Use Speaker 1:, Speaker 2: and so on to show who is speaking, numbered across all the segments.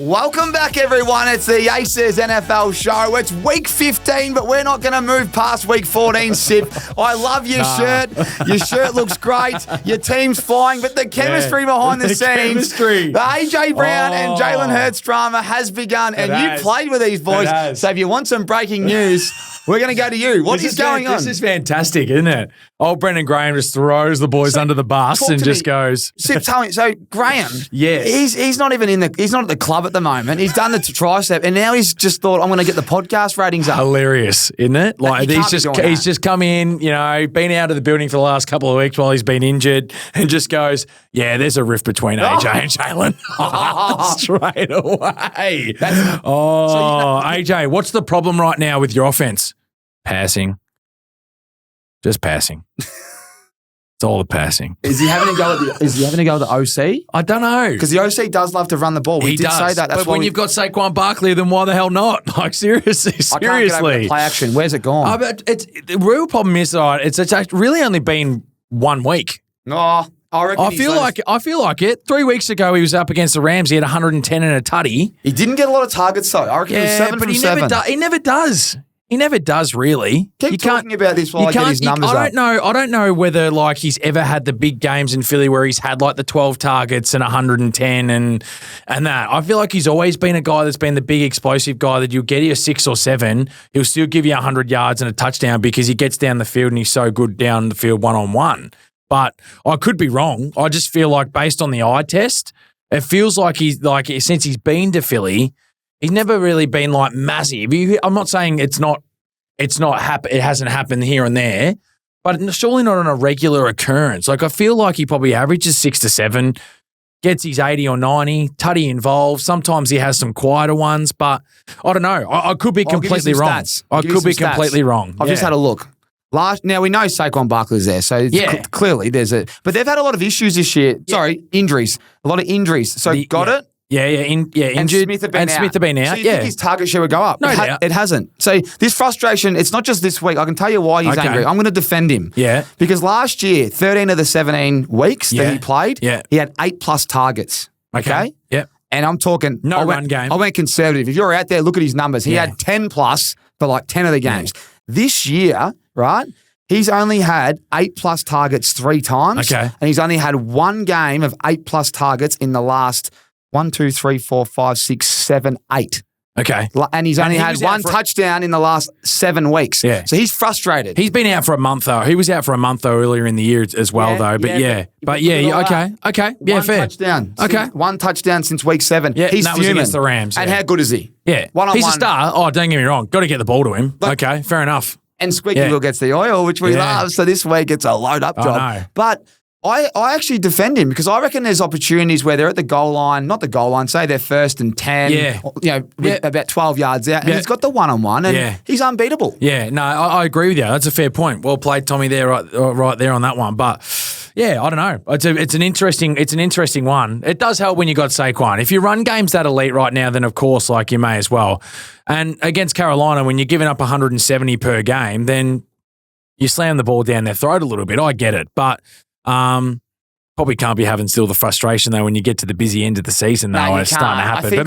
Speaker 1: Welcome back, everyone. It's the Aces NFL show. It's week 15, but we're not going to move past week 14, Sip. I love your shirt. Your shirt looks great. Your team's flying, but the chemistry behind the scenes, the AJ Brown and Jalen Hurts drama has begun, and you played with these boys. So if you want some breaking news, we're going to go to you. What is going on?
Speaker 2: This is fantastic, isn't it? Old Brendan Graham just throws the boys under the bus and just goes.
Speaker 1: Sip, tell me. So Graham, he's not even he's not at the club at the moment. He's done the tricep, and now he's just thought, I'm going to get the podcast ratings up.
Speaker 2: Hilarious, isn't it? Like he's just come in, been out of the building for the last couple of weeks while he's been injured, and just goes, yeah, there's a rift between AJ and Jalen. Straight away. AJ, what's the problem right now with your offense? Passing. Just passing. It's all the passing.
Speaker 1: Is he having a go at the OC?
Speaker 2: I don't know.
Speaker 1: Because the OC does love to run the ball. We did say that.
Speaker 2: But when you've got Saquon Barkley, then why the hell not? Like, seriously.
Speaker 1: I can't get over the play action. Where's it gone?
Speaker 2: The real problem is it's really only been 1 week.
Speaker 1: No. I
Speaker 2: feel like it. 3 weeks ago, he was up against the Rams. He had 110 and a tutty.
Speaker 1: He didn't get a lot of targets, though. I reckon he was 7 from 7.
Speaker 2: He never does. He never does, really.
Speaker 1: Keep talking about this while I get his numbers up.
Speaker 2: I don't know whether he's ever had the big games in Philly where he's had the 12 targets and 110 and that. I feel like he's always been a guy that's been the big explosive guy that you'll get you 6 or 7. He'll still give you 100 yards and a touchdown because he gets down the field and he's so good down the field one-on-one. But I could be wrong. I just feel like based on the eye test, it feels like since he's been to Philly, he's never really been massive. I'm not saying it hasn't happened here and there, but surely not on a regular occurrence. I feel like he probably averages 6 to 7, gets his 80 or 90, tutty involved. Sometimes he has some quieter ones, but I don't know. I could be completely wrong. I've
Speaker 1: just had a look. Now we know Saquon Barkley's there, so clearly but they've had a lot of issues this year. Sorry, injuries. A lot of injuries. So injured.
Speaker 2: And Smith have been out.
Speaker 1: So you think his target share would go up?
Speaker 2: No doubt.
Speaker 1: It hasn't. So this frustration, it's not just this week. I can tell you why he's angry. I'm going to defend him.
Speaker 2: Yeah.
Speaker 1: Because last year, 13 of the 17 weeks that he played, he had 8+ targets. Okay?
Speaker 2: Yeah.
Speaker 1: And I'm talking
Speaker 2: run game.
Speaker 1: I went conservative. If you're out there, look at his numbers. He had 10+ for 10 of the games. This year, right? He's only had 8+ targets 3 times.
Speaker 2: Okay.
Speaker 1: And he's only had 1 game of 8+ targets in the last 1, 2, 3, 4, 5, 6, 7, 8.
Speaker 2: Okay.
Speaker 1: And he's only had 1 touchdown in the last 7 weeks.
Speaker 2: Yeah.
Speaker 1: So he's frustrated.
Speaker 2: He's been out for a month, though. He was out for a month, though, earlier in the year as well, though. But okay. Okay. Yeah,
Speaker 1: one
Speaker 2: fair.
Speaker 1: Touchdown.
Speaker 2: Okay.
Speaker 1: 1 touchdown since week 7.
Speaker 2: Yeah,
Speaker 1: he's
Speaker 2: that was against the Rams.
Speaker 1: And how good is he?
Speaker 2: Yeah.
Speaker 1: One-on-one.
Speaker 2: He's a star. Oh, don't get me wrong. Got to get the ball to him. Okay, fair enough.
Speaker 1: And Squeaky Will gets the oil, which we love. So this week it's a load-up job.
Speaker 2: No.
Speaker 1: But I actually defend him because I reckon there's opportunities where they're at the goal line, not the goal line, say they're 1st and 10, about 12 yards out, and he's got the one-on-one, and he's unbeatable.
Speaker 2: Yeah, no, I agree with you. That's a fair point. Well played, Tommy, there, right there on that one. But yeah, I don't know. It's an interesting one. It does help when you got Saquon. If you run games that elite right now, then of course, you may as well. And against Carolina, when you're giving up 170 per game, then you slam the ball down their throat a little bit. I get it, but probably can't be having still the frustration though when you get to the busy end of the season though, and it's starting to happen. But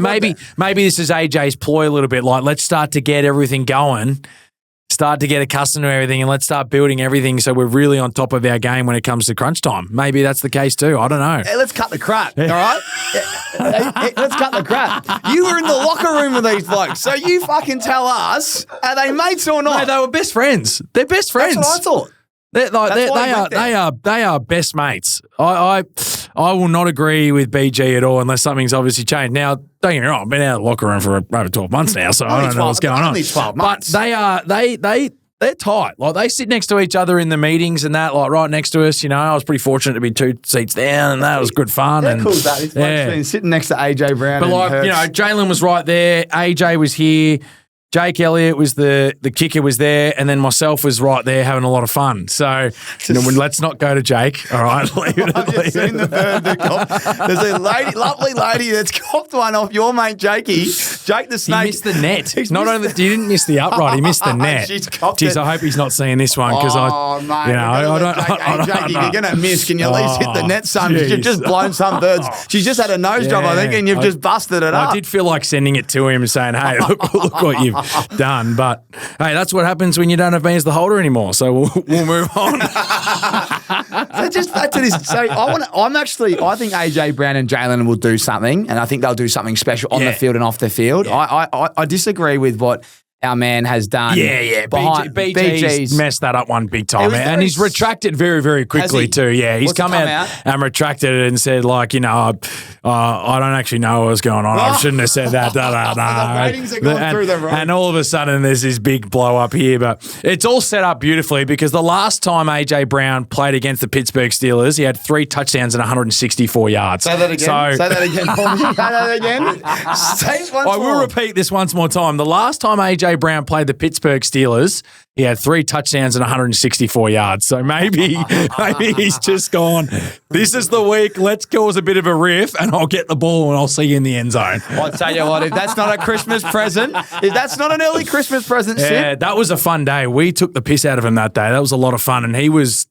Speaker 2: maybe this is AJ's ploy a little bit. Let's start to get everything going, start to get accustomed to everything, and let's start building everything so we're really on top of our game when it comes to crunch time. Maybe that's the case too. I don't know.
Speaker 1: Hey, let's cut the crap. All right, let's cut the crap. You were in the locker room with these blokes, so you fucking tell us, are they mates or not?
Speaker 2: No, they were best friends. They're best friends.
Speaker 1: That's what I thought.
Speaker 2: They are best mates. I will not agree with BG at all unless something's obviously changed. Now, don't get me wrong, I've been out of the locker room for over 12 months now, so I don't know what's going on.
Speaker 1: Only 12 months.
Speaker 2: But they're tight. They sit next to each other in the meetings and that, right next to us. I was pretty fortunate to be 2 seats down, and that was good fun.
Speaker 1: How cool is that? It's been sitting next to AJ Brown.
Speaker 2: But Jalen was right there. AJ was here. Jake Elliott was the kicker was there, and then myself was right there having a lot of fun. So let's not go to Jake. All right, leave it.
Speaker 1: I've just seen the bird that there's a lovely lady that's copped one off your mate Jakey. Jake the Snake.
Speaker 2: He missed the net. Not only he didn't miss the upright, he missed the net.
Speaker 1: She's copped
Speaker 2: Jeez,
Speaker 1: it.
Speaker 2: I hope he's not seeing this one because
Speaker 1: Jake, you're gonna miss. Can you at least hit the net, son?
Speaker 2: Geez.
Speaker 1: You've just blown some birds. She's just had a nose job, I think, and you've just busted it up.
Speaker 2: I did feel like sending it to him and saying, "Hey, look what you've done." But hey, that's what happens when you don't have me as the holder anymore. So we'll move on.
Speaker 1: So just back to this. So I think AJ Brown and Jalen will do something, and I think they'll do something special on the field and off the field. Yeah. I disagree with what our man has done.
Speaker 2: Yeah. BG's messed that up one big time. And he's retracted very, very quickly too. Yeah, he's come out and retracted it and said, like, I don't actually know what was going on. I shouldn't have said that.
Speaker 1: The ratings are going through the roof.
Speaker 2: And all of a sudden there's this big blow up here. But it's all set up beautifully because the last time AJ Brown played against the Pittsburgh Steelers, he had 3 touchdowns and 164 yards.
Speaker 1: Say that again. Say that again. Say that again.
Speaker 2: I will repeat this once more time. The last time AJ Brown played the Pittsburgh Steelers, he had 3 touchdowns and 164 yards. So maybe he's just gone, this is the week, let's cause a bit of a riff and I'll get the ball and I'll see you in the end zone.
Speaker 1: I'll tell you what, if that's not a Christmas present, if that's not an early Christmas present,
Speaker 2: Sid. That was a fun day. We took the piss out of him that day. That was a lot of fun and he was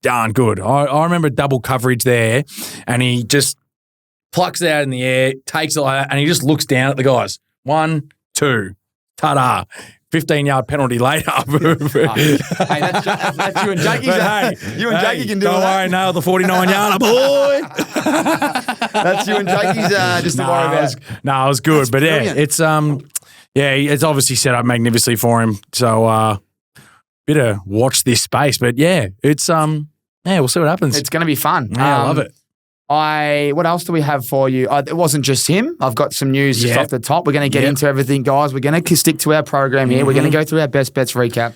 Speaker 2: darn good. I remember double coverage there and he just plucks it out in the air, takes it like that, and he just looks down at the guys. 1, 2, ta-da. 15-yard penalty later.
Speaker 1: Hey, that's you and Jakey. You and Jakey can do
Speaker 2: don't
Speaker 1: that.
Speaker 2: Don't worry, nail the 49-yarder, boy.
Speaker 1: That's you and Jakey's just to worry about.
Speaker 2: It was good. That's but brilliant. It's it's obviously set up magnificently for him. So bit of watch this space. But it's we'll see what happens.
Speaker 1: It's going to be fun.
Speaker 2: Yeah, I love it.
Speaker 1: What else do we have for you? It wasn't just him. I've got some news just off the top. We're going to get into everything, guys. We're going to stick to our program here. We're going to go through our best bets recap,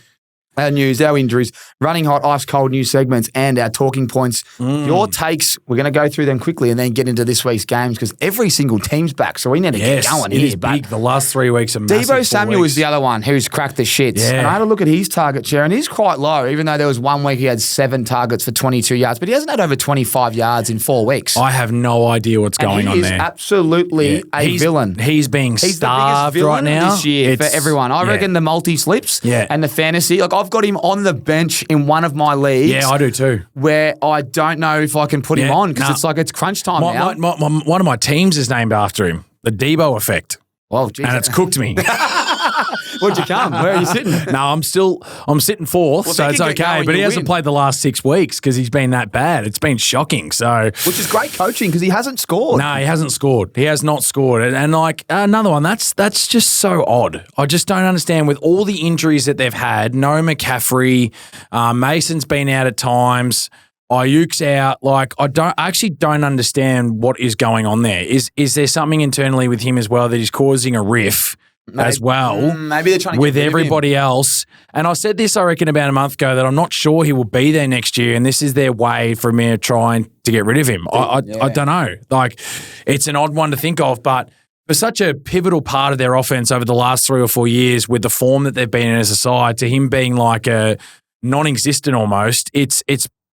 Speaker 1: our news, our injuries, running hot, ice cold news segments, and our talking points. Your takes, we're going to go through them quickly and then get into this week's games because every single team's back, so we need to get going.
Speaker 2: It is big. The last 3 weeks are massive.
Speaker 1: Deebo Samuel is the other one who's cracked the shits. Yeah. And I had a look at his target share, and he's quite low, even though there was 1 week he had 7 targets for 22 yards, but he hasn't had over 25 yards in 4 weeks.
Speaker 2: I have no idea what's going on there.
Speaker 1: He is absolutely a villain.
Speaker 2: He's being starved right now
Speaker 1: this year for everyone. I reckon the multi-slips and the fantasy. Like, I've got him on the bench in one of my leagues.
Speaker 2: Yeah, I do too.
Speaker 1: Where I don't know if I can put him on because it's crunch time now.
Speaker 2: One of my teams is named after him, the Deebo effect.
Speaker 1: Well, geez.
Speaker 2: And it's cooked me.
Speaker 1: Where'd you come? Where are you sitting?
Speaker 2: No, I'm sitting 4th, so it's okay. But he hasn't played the last 6 weeks because he's been that bad. It's been shocking. So,
Speaker 1: which is great coaching because he hasn't scored.
Speaker 2: No, he hasn't scored. He has not scored. And like another one, that's just so odd. I just don't understand with all the injuries that they've had. No McCaffrey, Mason's been out at times. Ayuk's out. Like, I actually don't understand what is going on there. Is there something internally with him as well that is causing a riff as well?
Speaker 1: Maybe they're trying to
Speaker 2: with everybody else. And I said this, I reckon, about a month ago that I'm not sure he will be there next year, and this is their way for me to trying to get rid of him. I don't know. Like, it's an odd one to think of, but for such a pivotal part of their offense over the last 3 or 4 years with the form that they've been in as a side, to him being like a non-existent almost, it's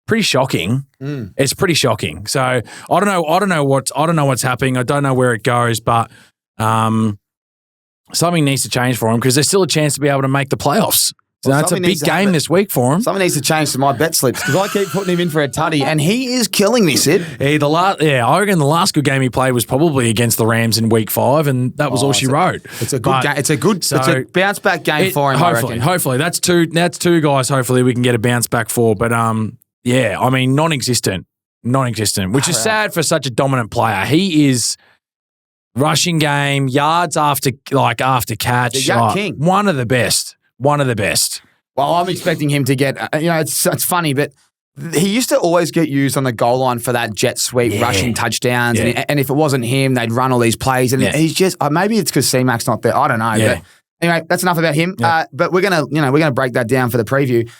Speaker 2: pretty shocking. It's pretty shocking. So I don't know what's happening. I don't know where it goes, but something needs to change for him because there's still a chance to be able to make the playoffs. So that's a big game this week for him.
Speaker 1: Something needs to change to my bet slips because I keep putting him in for a tutty and he is killing me, Sid.
Speaker 2: I reckon the last good game he played was probably against the Rams in week 5, and that was all she wrote.
Speaker 1: It's a good game. It's a bounce back game for him.
Speaker 2: Hopefully, that's two guys. Hopefully, we can get a bounce back for. But I mean, non-existent, which is sad for such a dominant player. He is rushing game, yards after catch,
Speaker 1: the king.
Speaker 2: One of the best.
Speaker 1: Well, I'm expecting him to get. It's funny, but he used to always get used on the goal line for that jet sweep, rushing touchdowns, and if it wasn't him, they'd run all these plays, and he's just maybe it's because C-Mac's not there. I don't know. Yeah. But anyway, that's enough about him. Yeah. But we're gonna break that down for the preview.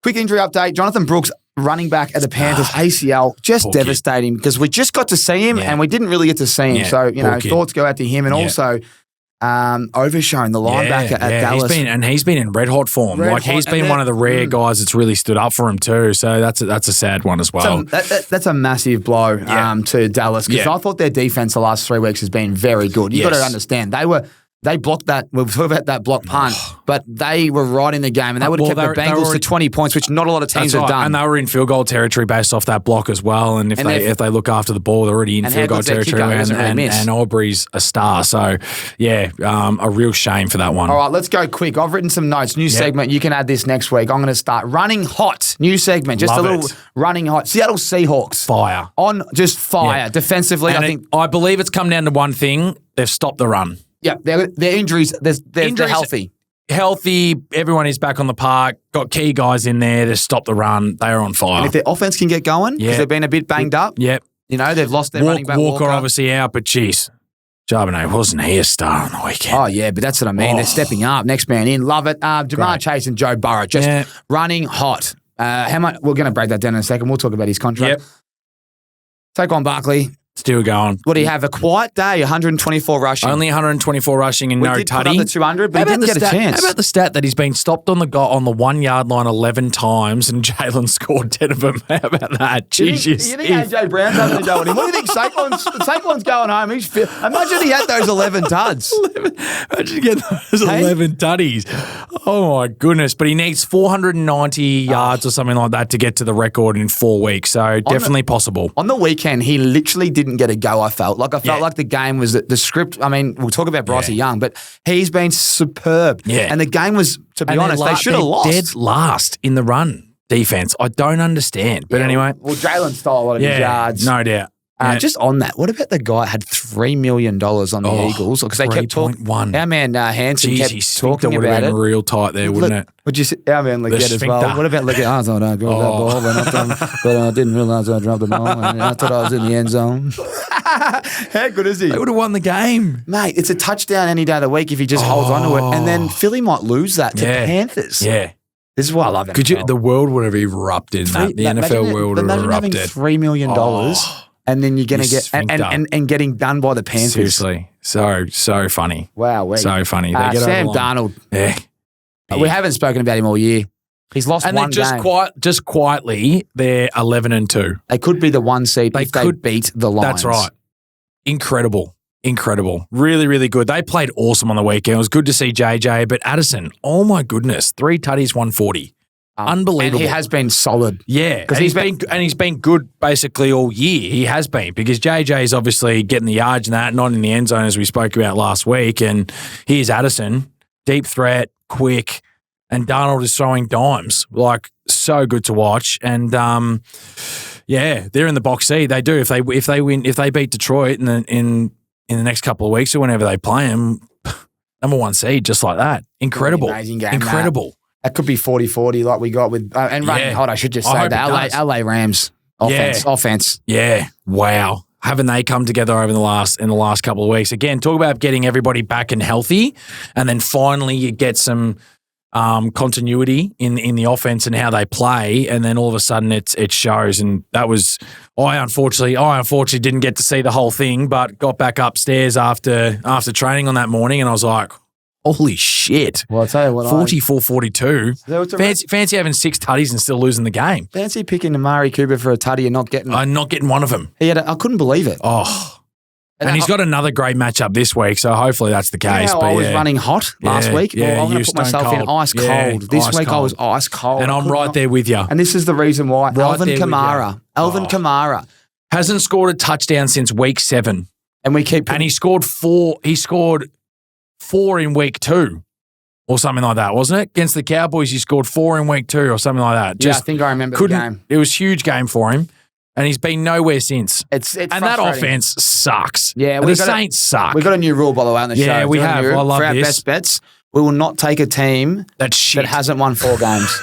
Speaker 1: Quick injury update: Jonathan Brooks, running back at the Panthers, ACL, just devastating because we just got to see him and we didn't really get to see him. So thoughts go out to him, and also Overshown, the linebacker at Dallas.
Speaker 2: He's been in red hot form. He's been one of the rare guys that's really stood up for him too. So that's a sad one as well.
Speaker 1: That's a massive blow to Dallas because I thought their defense the last 3 weeks has been very good. You've got to understand they blocked that. We'll talk about that block punt, but they were right in the game, and they would have kept the Bengals to 20 points, which not a lot of teams have done.
Speaker 2: And they were in field goal territory based off that block as well. And if they look after the ball, they're already in field goal territory. And Aubrey's a star. So, a real shame for that one.
Speaker 1: All right, let's go quick. I've written some notes. New segment. You can add this next week. I'm going to start running hot. New segment. Just
Speaker 2: Love
Speaker 1: a little running hot. Seattle Seahawks.
Speaker 2: Fire.
Speaker 1: Just fire. Defensively,
Speaker 2: I believe it's come down to one thing. They've stopped the run.
Speaker 1: Yeah, their injuries, they're healthy.
Speaker 2: Healthy, everyone is back on the park, got key guys in there to stop the run. They are on fire.
Speaker 1: And if their offense can get going, because they've been a bit banged up, they've lost their running back.
Speaker 2: Walker obviously out, but geez, Charbonnet wasn't he a star on the weekend?
Speaker 1: Oh, yeah, but that's what I mean. They're stepping up. Next man in. Love it. Jamar Chase and Joe Burrow just running hot. How much? We're going to break that down in a second. We'll talk about his contract. Take on Barkley.
Speaker 2: Still going.
Speaker 1: What do you have? A quiet day, 124 rushing.
Speaker 2: Only 124 rushing and no tutty.
Speaker 1: Put up the 200, but he didn't get a chance.
Speaker 2: How about the stat that he's been stopped on the 1 yard line 11 times and Jalen scored 10 of them? How about that?
Speaker 1: Jeez, you think AJ Brown's having to go on him? What do you think Saquon's going home? Imagine he had those 11 tuds.
Speaker 2: Imagine getting those 11 tutties. Oh, my goodness. But he needs 490 yards or something like that to get to the record in 4 weeks. So definitely possible.
Speaker 1: On the weekend, he literally didn't get a go, I felt. Like the game was the script. I mean, we'll talk about Bryce Young, but he's been superb. Yeah. And the game was, to be honest, they should have lost.
Speaker 2: Dead last in the run defense. I don't understand. But anyway.
Speaker 1: Well, Jalen stole a lot of his yards.
Speaker 2: No doubt.
Speaker 1: Just on that, what about the guy had $3 million on the Eagles? Because they kept talking. Our man Hanson kept talking about it.
Speaker 2: Real tight there, wouldn't it?
Speaker 1: Would you see our man Leggett as well? What about Leggett? I thought I got that ball, but I didn't realise I dropped the ball. And I thought I was in the end zone. How good is he?
Speaker 2: They would have won the game.
Speaker 1: Mate, it's a touchdown any day of the week if he just holds on to it. And then Philly might lose that to Panthers.
Speaker 2: Yeah.
Speaker 1: This is why I love it.
Speaker 2: The world would have erupted. The NFL world would have erupted.
Speaker 1: Imagine having $3 million. And then you're going to get and getting done by the Panthers.
Speaker 2: Seriously, so funny.
Speaker 1: Wow,
Speaker 2: so funny.
Speaker 1: Sam Darnold. Yeah, we haven't spoken about him all year. He's lost one game.
Speaker 2: Just quietly, they're 11-2.
Speaker 1: They could be the 1 seed if they beat the Lions.
Speaker 2: That's right. Incredible. Really, really good. They played awesome on the weekend. It was good to see JJ, but Addison, oh my goodness, 3 tutties, 140. Unbelievable.
Speaker 1: And he has been solid.
Speaker 2: Yeah. Because he's been good basically all year. He has been because JJ is obviously getting the yards and that, not in the end zone as we spoke about last week. And here's Addison, deep threat, quick, and Darnold is throwing dimes. Like, so good to watch. And they're in the box seat. They do. If they beat Detroit in the next couple of weeks or whenever they play them, number 1 seed, just like that. Incredible.
Speaker 1: Amazing game.
Speaker 2: Incredible.
Speaker 1: That could be 40-40 like we got with and running hot, I should just say that. LA Rams offense.
Speaker 2: Yeah. Wow. Haven't they come together over in the last couple of weeks? Again, talk about getting everybody back and healthy, and then finally you get some continuity in the offense and how they play, and then all of a sudden it shows. And that was I unfortunately didn't get to see the whole thing, but got back upstairs after training on that morning, and I was like, holy shit.
Speaker 1: Well, I'll tell you what,
Speaker 2: 44-42. Fancy having 6 tutties and still losing the game.
Speaker 1: Fancy picking Amari Cooper for a tutty and not getting
Speaker 2: one of them.
Speaker 1: I couldn't believe it.
Speaker 2: Oh. And he's got another great matchup this week, so hopefully that's the case.
Speaker 1: I was running hot last week.
Speaker 2: Yeah,
Speaker 1: I'm going to put myself in ice cold. This week I was ice cold.
Speaker 2: And I'm right there with you.
Speaker 1: And this is the reason why. Alvin Kamara.
Speaker 2: Hasn't scored a touchdown since week 7.
Speaker 1: And
Speaker 2: he scored 4. He scored 4 in week 2 or something like that, wasn't it? Against the Cowboys, he scored 4 in week 2 or something like that.
Speaker 1: I think I remember the game.
Speaker 2: It was a huge game for him, and he's been nowhere since.
Speaker 1: It's
Speaker 2: that offense sucks.
Speaker 1: Yeah,
Speaker 2: the Saints suck.
Speaker 1: We've got a new rule, by the way, on the show.
Speaker 2: Yeah, we have. I love
Speaker 1: for our best bets, we will not take a team that hasn't won 4 games.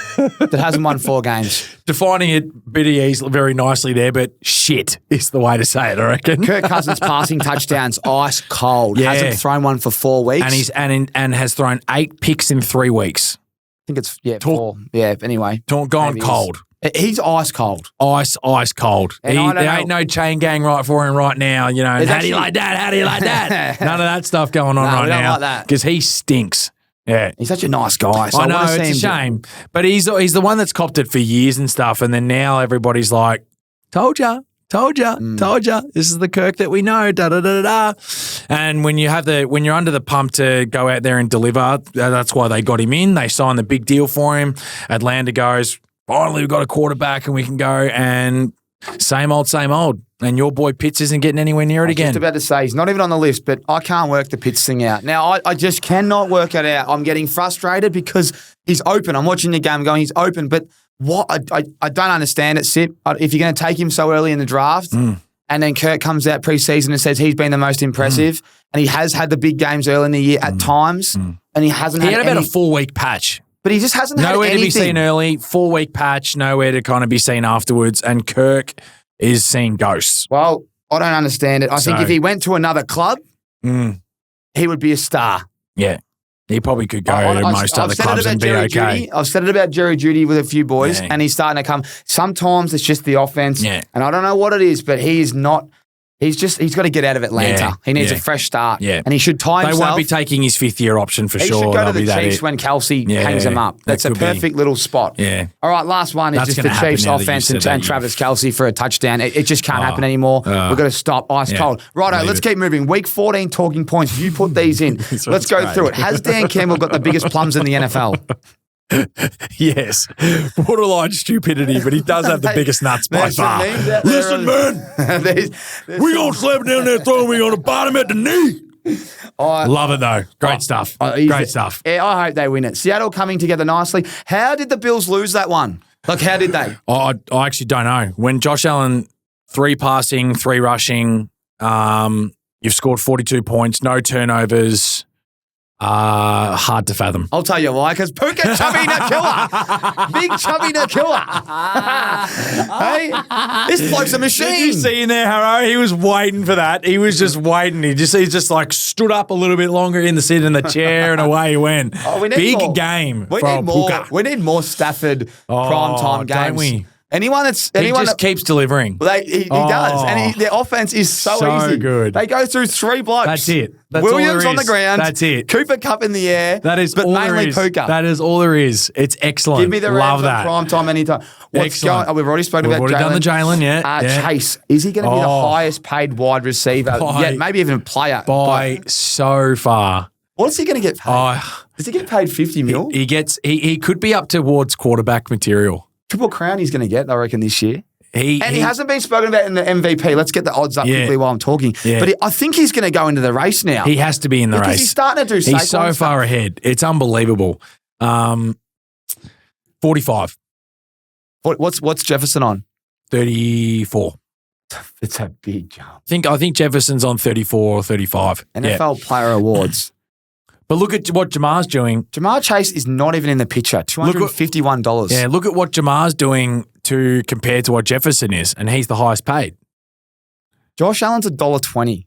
Speaker 2: Defining it very nicely there, but shit is the way to say it, I reckon.
Speaker 1: Kirk Cousins passing touchdowns, ice cold.
Speaker 2: Yeah.
Speaker 1: Hasn't thrown one for 4 weeks.
Speaker 2: And has thrown 8 picks in 3 weeks.
Speaker 1: I think it's 4. Yeah, anyway.
Speaker 2: Gone cold.
Speaker 1: He's ice cold.
Speaker 2: Ice cold.
Speaker 1: And I don't
Speaker 2: There
Speaker 1: know-
Speaker 2: ain't no chain gang right for him right now. You know,
Speaker 1: There's
Speaker 2: how do you
Speaker 1: actually-
Speaker 2: like that? How do you like that? None of that stuff going on
Speaker 1: No,
Speaker 2: right
Speaker 1: we don't
Speaker 2: now.
Speaker 1: like that.
Speaker 2: Because he stinks. Yeah.
Speaker 1: He's such a nice guy. So
Speaker 2: I know,
Speaker 1: wanna see
Speaker 2: it's a
Speaker 1: him
Speaker 2: shame. But he's the one that's copped it for years and stuff. And then now everybody's like, told ya. This is the Kirk that we know. Da da da da da. And when you're under the pump to go out there and deliver, that's why they got him in. They signed the big deal for him. Atlanta goes, finally we've got a quarterback and we can go. And same old. And your boy Pitts isn't getting anywhere near it
Speaker 1: I was
Speaker 2: again.
Speaker 1: just about to say, he's not even on the list, but I can't work the Pitts thing out. Now, I just cannot work it out. I'm getting frustrated because he's open. I'm watching the game going, he's open, but what? I don't understand it, Sip. If you're going to take him so early in the draft and then Kirk comes out preseason and says he's been the most impressive and he has had the big games early in the year at times and he hasn't
Speaker 2: He
Speaker 1: had
Speaker 2: had about
Speaker 1: any,
Speaker 2: a 4-week patch.
Speaker 1: but he just hasn't had
Speaker 2: Nowhere
Speaker 1: anything.
Speaker 2: to be seen early, 4-week patch, nowhere to kind of be seen afterwards. And Kirk is seeing ghosts.
Speaker 1: Well, I don't understand it. I think
Speaker 2: So-
Speaker 1: if he went to another club, he would be a star.
Speaker 2: Yeah. He probably could go
Speaker 1: I-
Speaker 2: to
Speaker 1: I-
Speaker 2: most
Speaker 1: I've
Speaker 2: other
Speaker 1: said it
Speaker 2: clubs
Speaker 1: about
Speaker 2: and be
Speaker 1: Jerry
Speaker 2: okay.
Speaker 1: Jeudy. I've said it about Jerry Jeudy with a few boys,
Speaker 2: Yeah.
Speaker 1: and he's starting to come. Sometimes it's just the offense,
Speaker 2: Yeah.
Speaker 1: and I don't know what it is, but he is not. He's got to get out of Atlanta.
Speaker 2: Yeah.
Speaker 1: He needs
Speaker 2: Yeah.
Speaker 1: a fresh start,
Speaker 2: Yeah.
Speaker 1: and he should tie
Speaker 2: They
Speaker 1: himself.
Speaker 2: won't be taking his 5th-year option for
Speaker 1: he
Speaker 2: sure.
Speaker 1: should go
Speaker 2: That'll
Speaker 1: to
Speaker 2: be
Speaker 1: the
Speaker 2: that
Speaker 1: Chiefs
Speaker 2: it.
Speaker 1: when Kelsey
Speaker 2: Yeah,
Speaker 1: hangs him up.
Speaker 2: that
Speaker 1: That's a
Speaker 2: could be.
Speaker 1: perfect little spot.
Speaker 2: Yeah.
Speaker 1: All right, last one is
Speaker 2: That's
Speaker 1: just the
Speaker 2: gonna happen
Speaker 1: Chiefs
Speaker 2: now that you
Speaker 1: offense
Speaker 2: said
Speaker 1: and
Speaker 2: that.
Speaker 1: Travis Kelsey for a touchdown. It just can't happen anymore. We've got to stop. Ice
Speaker 2: Yeah.
Speaker 1: cold. Righto,
Speaker 2: Leave
Speaker 1: let's
Speaker 2: it.
Speaker 1: keep moving. Week 14 talking points. You put these in. Let's
Speaker 2: what's
Speaker 1: go
Speaker 2: great.
Speaker 1: through it. Has Dan Campbell got the biggest plums in the NFL?
Speaker 2: Yes. Borderline stupidity, but he does have the biggest nuts by
Speaker 1: There's some
Speaker 2: far.
Speaker 1: memes out there
Speaker 2: Listen,
Speaker 1: on-
Speaker 2: man,
Speaker 1: There's
Speaker 2: we gonna slap down there throwing me on the bottom at the knee. Love it though. Great stuff. Great stuff.
Speaker 1: Yeah, I hope they win it. Seattle coming together nicely. How did the Bills lose that one? Like, how did they?
Speaker 2: I actually don't know. When Josh Allen, 3 passing, 3 rushing, you've scored 42 points, no turnovers. Hard to fathom.
Speaker 1: I'll tell you why, because Puka Chubby Nakilla. Big Chubby Nakilla. Hey, this bloke's a machine.
Speaker 2: Did you see in there, Harrow? He was waiting for that. He was just waiting. He's just like stood up a little bit longer in the seat in the chair, and away he went.
Speaker 1: We need
Speaker 2: Big
Speaker 1: more.
Speaker 2: game
Speaker 1: We
Speaker 2: for
Speaker 1: need more.
Speaker 2: Puka.
Speaker 1: We need more Stafford primetime games.
Speaker 2: don't we?
Speaker 1: Anyone
Speaker 2: He just
Speaker 1: that
Speaker 2: keeps delivering.
Speaker 1: he does, and their offense is so easy.
Speaker 2: good.
Speaker 1: They go through 3 blokes.
Speaker 2: That's it. That's all
Speaker 1: Williams
Speaker 2: there
Speaker 1: on the
Speaker 2: is.
Speaker 1: ground.
Speaker 2: That's it.
Speaker 1: Cooper Cup in the air.
Speaker 2: That is
Speaker 1: but
Speaker 2: all
Speaker 1: mainly
Speaker 2: there is.
Speaker 1: Puka.
Speaker 2: That is all there is. It's excellent.
Speaker 1: Give me the
Speaker 2: Love
Speaker 1: Rams
Speaker 2: that.
Speaker 1: on primetime anytime. What's
Speaker 2: Excellent.
Speaker 1: going? We've already spoken
Speaker 2: We've
Speaker 1: about
Speaker 2: already done the
Speaker 1: Jalen.
Speaker 2: Jalen, yeah.
Speaker 1: Chase, is he going to be the
Speaker 2: Oh.
Speaker 1: highest paid wide receiver?
Speaker 2: By-
Speaker 1: Maybe even player.
Speaker 2: By so far.
Speaker 1: What's he going to get paid?
Speaker 2: Oh,
Speaker 1: Does he get paid 50 mil?
Speaker 2: he could be up towards quarterback material.
Speaker 1: Triple crown he's going to get, I reckon, this year.
Speaker 2: He
Speaker 1: hasn't been spoken about in the MVP. Let's get the odds up
Speaker 2: Yeah.
Speaker 1: quickly while I'm talking.
Speaker 2: Yeah.
Speaker 1: But I think he's going to go into the race now.
Speaker 2: He has to be in the
Speaker 1: because
Speaker 2: race.
Speaker 1: he's starting to do
Speaker 2: He's so
Speaker 1: Saquon
Speaker 2: far
Speaker 1: stuff.
Speaker 2: ahead. It's unbelievable. 45,
Speaker 1: What's Jefferson on?
Speaker 2: 34.
Speaker 1: It's a big jump.
Speaker 2: I think Jefferson's on 34 or 35.
Speaker 1: NFL
Speaker 2: Yeah.
Speaker 1: Player Awards.
Speaker 2: But look at what Jamar's doing.
Speaker 1: Jamar Chase is not even in the picture. $251.
Speaker 2: Yeah, look at what Jamar's doing to compare to what Jefferson is, and he's the highest paid.
Speaker 1: Josh Allen's $1.20.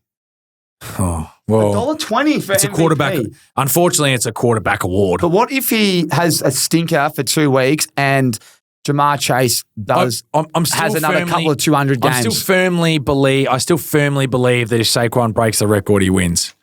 Speaker 2: Oh, well,
Speaker 1: $1.20 for
Speaker 2: it's a
Speaker 1: MVP.
Speaker 2: quarterback. Unfortunately, it's a quarterback award.
Speaker 1: But what if he has a stinker for 2 weeks and Jamar Chase does
Speaker 2: I'm still
Speaker 1: has another
Speaker 2: firmly-
Speaker 1: couple of 200 games?
Speaker 2: I still firmly believe that if Saquon breaks the record, he wins.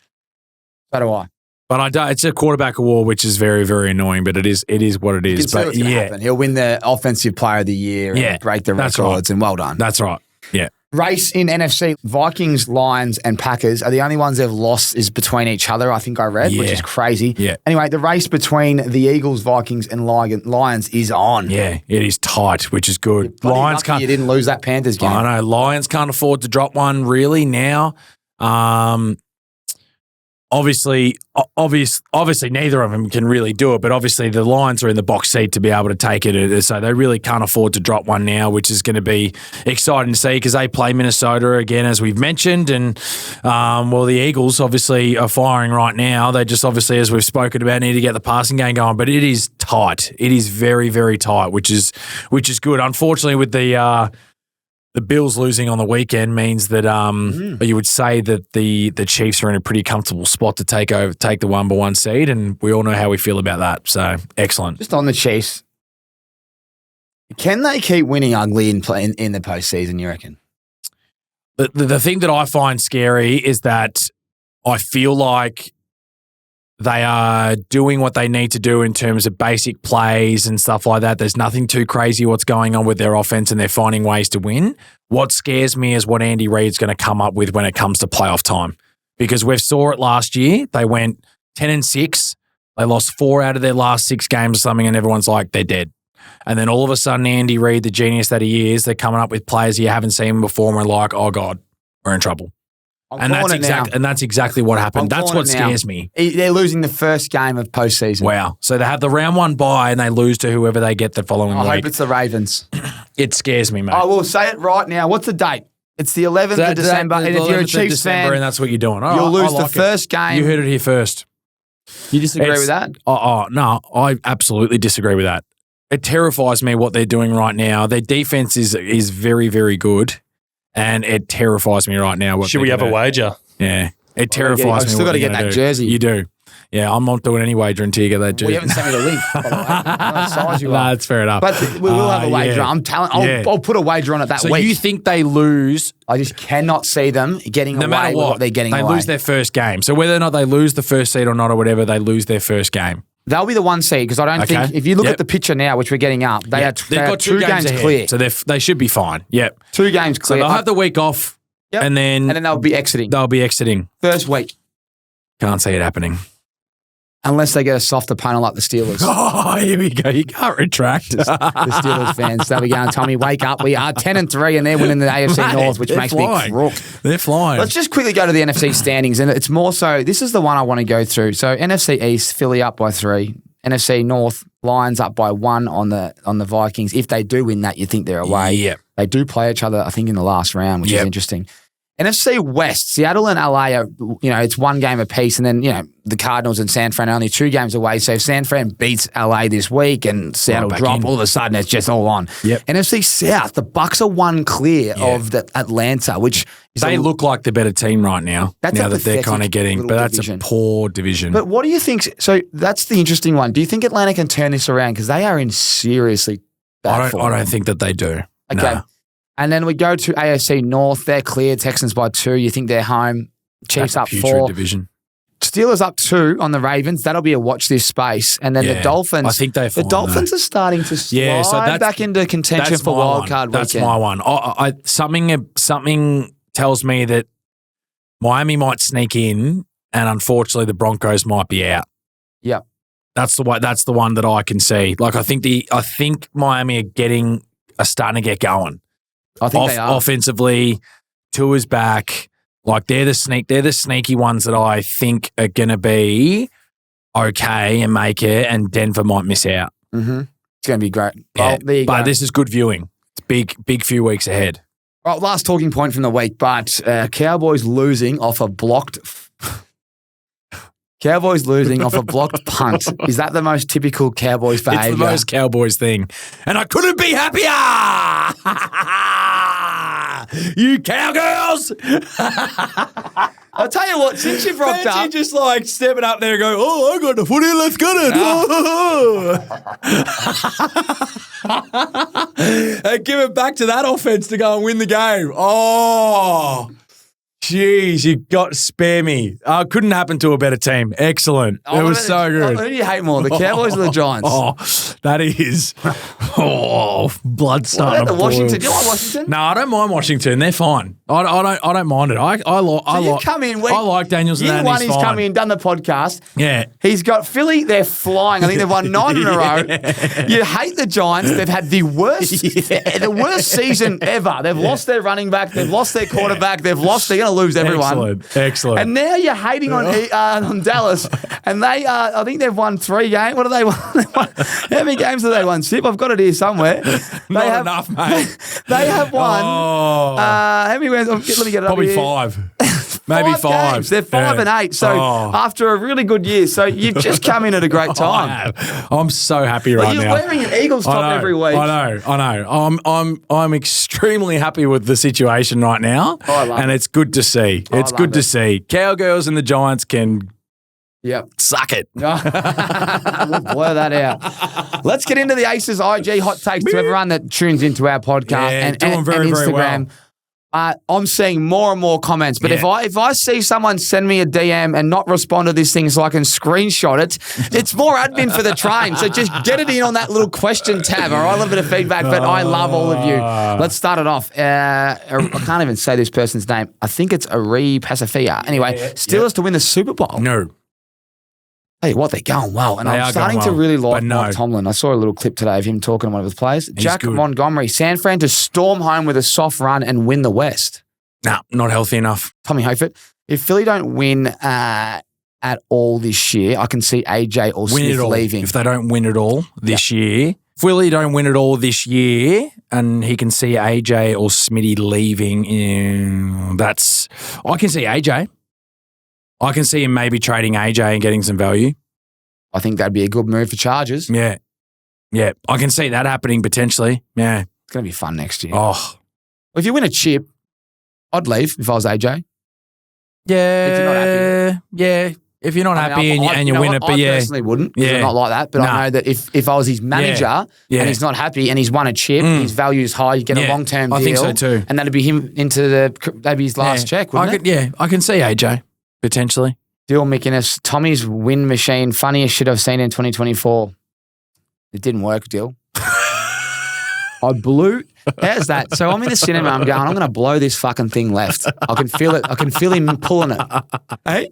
Speaker 1: So do I.
Speaker 2: But I don't, it's a quarterback award, which is very, very annoying. But it is what it
Speaker 1: You can
Speaker 2: is.
Speaker 1: see
Speaker 2: But
Speaker 1: what's gonna
Speaker 2: yeah,
Speaker 1: happen. He'll win the Offensive Player of the Year
Speaker 2: Yeah,
Speaker 1: and break the
Speaker 2: that's
Speaker 1: records,
Speaker 2: right.
Speaker 1: and well done.
Speaker 2: that's right. Yeah,
Speaker 1: Race in NFC, Vikings, Lions, and Packers are the only ones they've lost is between each other, I think I read, which
Speaker 2: Yeah.
Speaker 1: is crazy.
Speaker 2: Yeah.
Speaker 1: Anyway, the race between the Eagles, Vikings, and Lions is on.
Speaker 2: yeah, it is tight, which is good.
Speaker 1: Bloody
Speaker 2: Lions
Speaker 1: lucky
Speaker 2: can't.
Speaker 1: you didn't lose that Panthers game.
Speaker 2: I know Lions can't afford to drop one really now. Obviously, neither of them can really do it, but obviously the Lions are in the box seat to be able to take it, so they really can't afford to drop one now, which is going to be exciting to see because they play Minnesota again, as we've mentioned, and the Eagles obviously are firing right now. They just obviously, as we've spoken about, need to get the passing game going, but it is tight. It is very, very tight, which is good. Unfortunately, with the Bills losing on the weekend means that you would say that the Chiefs are in a pretty comfortable spot to take the number 1 seed, and we all know how we feel about that. So excellent.
Speaker 1: Just on the Chiefs. Can they keep winning ugly in the postseason, you reckon?
Speaker 2: The thing that I find scary is that I feel like they are doing what they need to do in terms of basic plays and stuff like that. There's nothing too crazy what's going on with their offense, and they're finding ways to win. What scares me is what Andy Reid's going to come up with when it comes to playoff time, because we saw it last year. They went 10-6. They lost 4 out of their last 6 games or something, and everyone's like, they're dead. And then all of a sudden, Andy Reid, the genius that he is, they're coming up with players you haven't seen before, and we're like, oh God, we're in trouble. And that's exactly what happened. That's what scares me.
Speaker 1: They're losing the first game of postseason.
Speaker 2: Wow. So they have the round 1 bye and they lose to whoever they get the following week.
Speaker 1: I hope it's the Ravens.
Speaker 2: It scares me, mate.
Speaker 1: I will say it right now. What's the date? It's the 11th of December. And if you're a Chiefs fan,
Speaker 2: and that's what you're doing.
Speaker 1: You'll lose the first game.
Speaker 2: You heard it here first.
Speaker 1: You disagree with that?
Speaker 2: No, I absolutely disagree with that. It terrifies me what they're doing right now. Their defense is very, very good, and it terrifies me right now.
Speaker 3: Should we have a wager?
Speaker 2: Yeah, it terrifies me.
Speaker 1: I've still got to get that jersey.
Speaker 2: You do. Yeah, I'm not doing any wager until you get that jersey.
Speaker 1: Well, you haven't sent me the link, by the way. What size you are.
Speaker 2: No, that's fair enough.
Speaker 1: But we will have a wager. Yeah. I'll put a wager on it that week.
Speaker 2: So you think they lose?
Speaker 1: I just cannot see them getting
Speaker 2: no
Speaker 1: away
Speaker 2: matter
Speaker 1: with what they're getting
Speaker 2: they
Speaker 1: away.
Speaker 2: They lose their first game. So whether or not they lose the first seed or not or whatever, they lose their first game.
Speaker 1: They'll be the 1 seed because I don't think, if you look at the picture now, which we're getting up, they've got 2 games clear.
Speaker 2: So they should be fine. Yep.
Speaker 1: 2 games clear.
Speaker 2: So they'll have the week off and then
Speaker 1: they'll be exiting.
Speaker 2: They'll be exiting.
Speaker 1: First week.
Speaker 2: Can't see it happening.
Speaker 1: Unless they get a soft opponent like the Steelers.
Speaker 2: Oh, here we go. You can't retract.
Speaker 1: The Steelers fans, they'll be going, Tommy, wake up. We are 10-3 and they're winning the AFC North, which makes me crook.
Speaker 2: They're flying.
Speaker 1: Let's just quickly go to the NFC standings. And it's more so, this is the one I want to go through. So NFC East, Philly up by 3. NFC North, Lions up by 1 on the Vikings. If they do win that, you think they're away.
Speaker 2: Yeah.
Speaker 1: They do play each other, I think, in the last round, which is interesting. NFC West, Seattle and LA are, it's 1 game apiece, and then, the Cardinals and San Fran are only 2 games away. So if San Fran beats LA this week and Seattle drop, all of a sudden it's just all on.
Speaker 2: Yep.
Speaker 1: NFC South, the Bucks are 1 clear of the Atlanta, which is
Speaker 2: they look like the better team right now. Now that they're kind of getting, but that's a poor division.
Speaker 1: But what do you think? So that's the interesting one. Do you think Atlanta can turn this around? Because they are in seriously bad form.
Speaker 2: I don't think that they do.
Speaker 1: Okay.
Speaker 2: No.
Speaker 1: And then we go to AFC North. They're clear. Texans by 2. You think they're home. Chiefs up 4.
Speaker 2: Division.
Speaker 1: Steelers up 2 on the Ravens. That'll be a watch this space. And then the Dolphins.
Speaker 2: I think the
Speaker 1: Dolphins are starting to slide back into contention for wild card weekend.
Speaker 2: That's my one. Something tells me that Miami might sneak in, and unfortunately the Broncos might be out.
Speaker 1: Yep.
Speaker 2: That's the one that I can see. Like I think Miami are starting to get going.
Speaker 1: I think they are.
Speaker 2: Offensively, Tua's back. Like they're the sneaky ones that I think are going to be okay and make it, and Denver might miss out.
Speaker 1: Mm-hmm. It's going to be great.
Speaker 2: Yeah. Well, this is good viewing. It's big few weeks ahead.
Speaker 1: Right, last talking point from the week, but Cowboys losing off a blocked punt. Is that the most typical Cowboys behaviour?
Speaker 2: It's the most Cowboys thing. And I couldn't be happier! You cowgirls!
Speaker 1: I'll tell you what, since you've rocked up...
Speaker 2: You just like stepping up there and go, I got the footy, let's get it. And give it back to that offense to go and win the game. Oh... Jeez, you got to spare me. Couldn't happen to a better team. Excellent. It was so good.
Speaker 1: Who do you hate more, the Cowboys or the Giants?
Speaker 2: Oh, that is. Blood starting to boil.
Speaker 1: Washington? Do you like Washington?
Speaker 2: No, I don't mind Washington. They're fine. I don't mind it. I like Daniels and
Speaker 1: Year 1, he's come in, done the podcast.
Speaker 2: Yeah.
Speaker 1: He's got Philly, they're flying. I think they've won 9 in a row. You hate the Giants. They've had the worst season ever. They've lost their running back. They've lost their quarterback. They're going to lose everyone.
Speaker 2: Excellent.
Speaker 1: And now you're hating on Dallas. And they, I think they've won 3 games. What do they won? How many games have they won, Sip? I've got it here somewhere.
Speaker 2: Not enough, mate.
Speaker 1: They have won. How many wins? Let me get it
Speaker 2: Probably
Speaker 1: up
Speaker 2: here. 5. Maybe 5.
Speaker 1: Games. They're 5 and 8. So after a really good year, so you've just come in at a great time.
Speaker 2: I'm so happy right now.
Speaker 1: You're wearing an Eagles top every week.
Speaker 2: I know. I'm extremely happy with the situation right now,
Speaker 1: I love
Speaker 2: and it's good to see. It's good to see. Cowgirls and the Giants can
Speaker 1: Yep.
Speaker 2: Suck it.
Speaker 1: We'll blur that out. Let's get into the Aces IG hot takes to everyone that tunes into our podcast and
Speaker 2: doing very,
Speaker 1: Instagram.
Speaker 2: very well.
Speaker 1: I'm seeing more and more comments, but if I see someone send me a DM and not respond to this thing so I can screenshot it, it's more admin for the train. So just get it in on that little question tab, all right? A little bit of feedback, but I love all of you. Let's start it off. I can't even say this person's name. I think it's Ari Pasifia. Anyway, Steelers to win the Super Bowl.
Speaker 2: No.
Speaker 1: Hey, what, they're going well. And
Speaker 2: They
Speaker 1: I'm
Speaker 2: are
Speaker 1: starting
Speaker 2: going
Speaker 1: to
Speaker 2: well,
Speaker 1: really like
Speaker 2: but no.
Speaker 1: Mike Tomlin. I saw a little clip today of him talking to one of his players. Jack
Speaker 2: good.
Speaker 1: Montgomery, San Fran to storm home with a soft run and win the West.
Speaker 2: Nah, not healthy enough.
Speaker 1: Tommy Hofert, if Philly don't win at all this year, I can see AJ or
Speaker 2: Win
Speaker 1: Smith
Speaker 2: it all.
Speaker 1: leaving.
Speaker 2: If they don't win it all this year, if Willie don't win it all this year, and he can see AJ or Smitty leaving, I can see AJ. I can see him maybe trading AJ and getting some value.
Speaker 1: I think that'd be a good move for Chargers.
Speaker 2: Yeah. Yeah. I can see that happening potentially. Yeah.
Speaker 1: It's going to be fun next year.
Speaker 2: Oh.
Speaker 1: If you win a chip, I'd leave if I was AJ.
Speaker 2: Yeah.
Speaker 1: If you're not happy.
Speaker 2: Yeah. If you're not happy and you win it, but
Speaker 1: I personally wouldn't because I'm not like that. But I know that if I was his manager and he's not happy and he's won a chip, his value's high, you get a long-term deal.
Speaker 2: I think so too.
Speaker 1: And that'd be him that'd be his last check, wouldn't it?
Speaker 2: I can see AJ potentially.
Speaker 1: Dill McInnes, Tommy's win machine, funniest shit I've seen in 2024. It didn't work, Dill. I blew. How's that? So I'm in the cinema. I'm going, I'm going to blow this fucking thing left. I can feel it. I can feel him pulling it. Hey?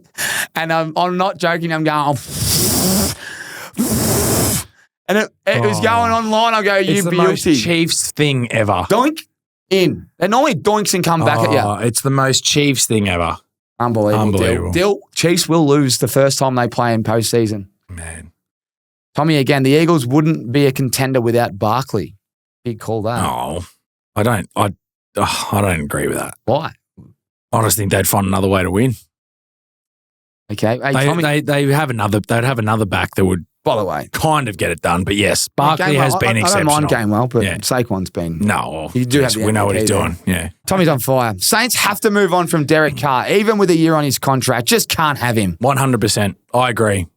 Speaker 1: And I'm not joking. I'm going, and it was going online. I go, you
Speaker 2: It's the
Speaker 1: beauty.
Speaker 2: most Chiefs thing ever.
Speaker 1: Doink in. They normally doinks and come back at you.
Speaker 2: It's the most Chiefs thing ever.
Speaker 1: Unbelievable. Dill, Chiefs will lose the first time they play in postseason.
Speaker 2: Man.
Speaker 1: Tommy, again, the Eagles wouldn't be a contender without Barkley. Big call that.
Speaker 2: No, I don't. I don't agree with that.
Speaker 1: Why?
Speaker 2: I just think they'd find another way to win.
Speaker 1: Okay. Hey, Tommy,
Speaker 2: They'd have another back that would,
Speaker 1: by the way,
Speaker 2: kind of get it done. But yes, Barkley has been exceptional.
Speaker 1: I don't mind Gainwell, but Saquon's been.
Speaker 2: No,
Speaker 1: you do have the
Speaker 2: we know what he's
Speaker 1: there.
Speaker 2: doing. Yeah,
Speaker 1: Tommy's on fire. Saints have to move on from Derek Carr, even with a year on his contract. Just can't have him.
Speaker 2: 100%. I agree.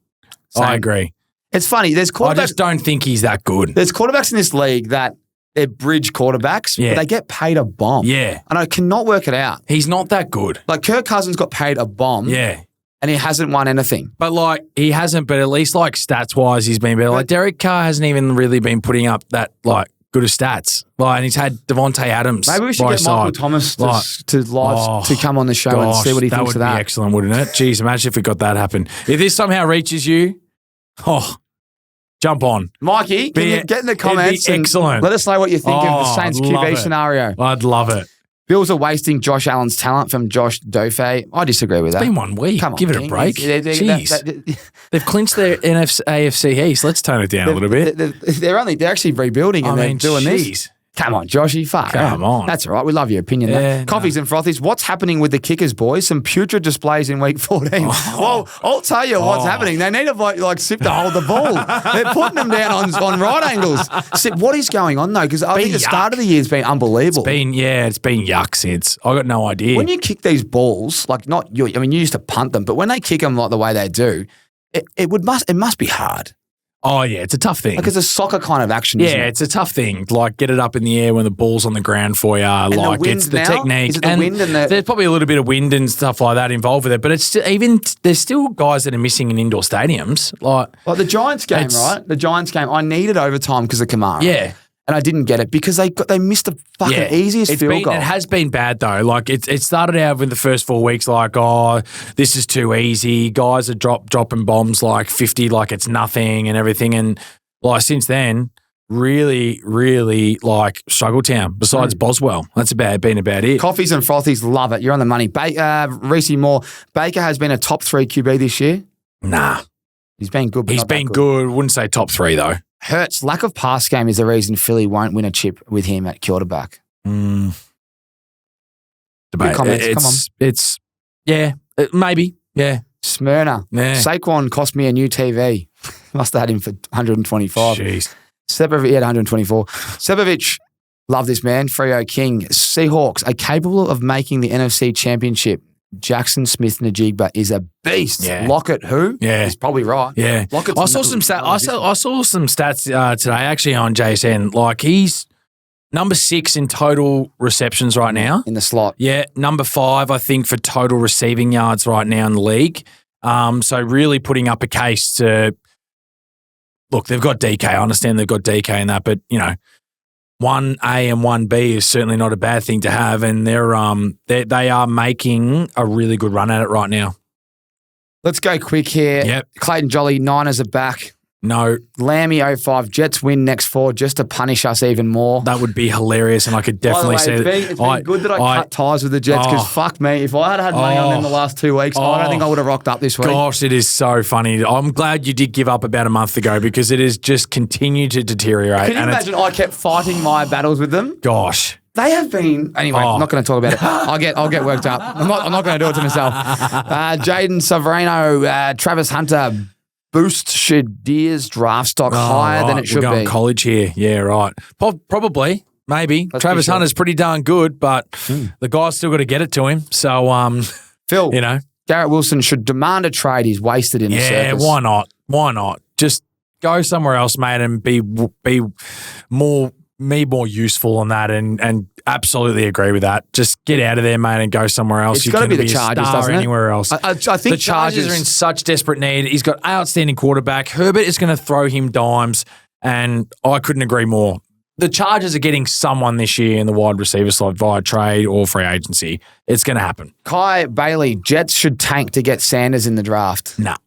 Speaker 1: Same.
Speaker 2: I agree.
Speaker 1: It's funny. There's quarterbacks.
Speaker 2: I just don't think he's that good.
Speaker 1: There's quarterbacks in this league that they're bridge quarterbacks, but they get paid a bomb.
Speaker 2: Yeah,
Speaker 1: and I cannot work it out.
Speaker 2: He's not that good.
Speaker 1: Like Kirk Cousins got paid a bomb.
Speaker 2: Yeah.
Speaker 1: And he hasn't won anything.
Speaker 2: But like he hasn't, but at least like stats wise, he's been better. Like Derek Carr hasn't even really been putting up that like good of stats. Like, and he's had Devontae Adams.
Speaker 1: Maybe we should get Michael Thomas to come on the show and see what he thinks of that.
Speaker 2: That would be excellent, wouldn't it? Jeez, imagine if we got that happen. If this somehow reaches you, jump on.
Speaker 1: Mikey, can you get in the comments and
Speaker 2: excellent.
Speaker 1: Let us know what you think of the Saints QB scenario.
Speaker 2: I'd love it.
Speaker 1: Bills are wasting Josh Allen's talent from Josh Dafe. I disagree with that.
Speaker 2: It's been 1 week. Come on, give it a break. Jeez. They've clinched their AFC East. Let's tone it down a little bit.
Speaker 1: They're actually rebuilding and they're doing this. Come on, Joshy. Fuck.
Speaker 2: Come on.
Speaker 1: That's all right. We love your opinion. Yeah, Coffees and Frothies. What's happening with the kickers, boys? Some putrid displays in week 14. Well, I'll tell you what's happening. They need to like Sip to hold the ball. They're putting them down on right angles. Sip, what is going on though? Because I think the start of the year has been unbelievable.
Speaker 2: It's been yuck since. I got no idea.
Speaker 1: When you kick these balls, like not you. I mean, you used to punt them, but when they kick them like the way they do, it must be hard.
Speaker 2: Oh, yeah, it's a tough thing.
Speaker 1: Like it's a soccer kind of action, isn't it?
Speaker 2: It's a tough thing. Like, get it up in the air when the ball's on the ground for you.
Speaker 1: And
Speaker 2: like, it's the technique.
Speaker 1: Is it the wind and
Speaker 2: there's probably a little bit of wind and stuff like that involved with it, but it's still, there's still guys that are missing in indoor stadiums. Like
Speaker 1: the Giants game, right? The Giants game, I needed overtime because of Kamara.
Speaker 2: Yeah.
Speaker 1: And I didn't get it because they missed the fucking easiest field goal.
Speaker 2: It has been bad though. Like it started out in the first 4 weeks like, this is too easy. Guys are dropping bombs like 50 like it's nothing and everything. And like since then, really, really like struggle town. Besides Boswell, that's been about it.
Speaker 1: Coffees and Frothies love it. You're on the money. Reese Moore, Baker has been a top 3 QB this year.
Speaker 2: Nah,
Speaker 1: he's been good. But
Speaker 2: he's been good. Wouldn't say top 3 though.
Speaker 1: Hurts lack of pass game is the reason Philly won't win a chip with him at quarterback.
Speaker 2: Debate.
Speaker 1: Comments.
Speaker 2: Maybe. Yeah.
Speaker 1: Smyrna.
Speaker 2: Yeah.
Speaker 1: Saquon cost me a new TV. Must have had him for 125.
Speaker 2: Jeez.
Speaker 1: Sepovic, he had 124. Sepovic, love this man. Freo King. Seahawks are capable of making the NFC Championship. Jackson Smith-Njigba is a beast.
Speaker 2: Yeah.
Speaker 1: Lockett, who?
Speaker 2: Yeah.
Speaker 1: He's probably right.
Speaker 2: Yeah.
Speaker 1: Lockett's
Speaker 2: I saw some stats today actually on JSN. Like he's number 6 in total receptions right now.
Speaker 1: in the slot.
Speaker 2: Yeah, number 5, I think, for total receiving yards right now in the league. So really putting up a case to look. They've got DK. I understand they've got DK in that, but 1A and 1B is certainly not a bad thing to have, and they are making a really good run at it right now.
Speaker 1: Let's go quick here.
Speaker 2: Yep.
Speaker 1: Clayton Jolly, Niners are back.
Speaker 2: No,
Speaker 1: Lammy 05, Jets win next 4 just to punish us even more.
Speaker 2: that would be hilarious, and I could definitely see
Speaker 1: By the way,
Speaker 2: that.
Speaker 1: it's been good that I cut ties with the Jets because fuck me, if I had money on them the last 2 weeks, I don't think I would have rocked up this week.
Speaker 2: Gosh, it is so funny. I'm glad you did give up about a month ago because it has just continued to deteriorate.
Speaker 1: Can you imagine I kept fighting my battles with them?
Speaker 2: Gosh.
Speaker 1: They have been anyway. I'm not going to talk about it. I'll get worked up. I'm not going to do it to myself. Jaden Severino, Travis Hunter, boost Shadier's draft stock higher than it should
Speaker 2: We're going
Speaker 1: be.
Speaker 2: college here. Yeah, right. Probably, maybe. Travis Hunter's pretty darn good, but the guy's still got to get it to him. So,
Speaker 1: Phil, Garrett Wilson should demand a trade. He's wasted in the circus.
Speaker 2: Yeah, why not? Why not? Just go somewhere else, mate, and be more useful on that, and absolutely agree with that. Just get out of there, mate, and go somewhere else.
Speaker 1: It's got to be the Chargers, doesn't it?
Speaker 2: Anywhere else.
Speaker 1: I think
Speaker 2: the Chargers are in such desperate need. He's got outstanding quarterback. Herbert is going to throw him dimes, and I couldn't agree more. The Chargers are getting someone this year in the wide receiver slot via trade or free agency. It's going to happen.
Speaker 1: Kai Bailey, Jets should tank to get Sanders in the draft.
Speaker 2: Nah.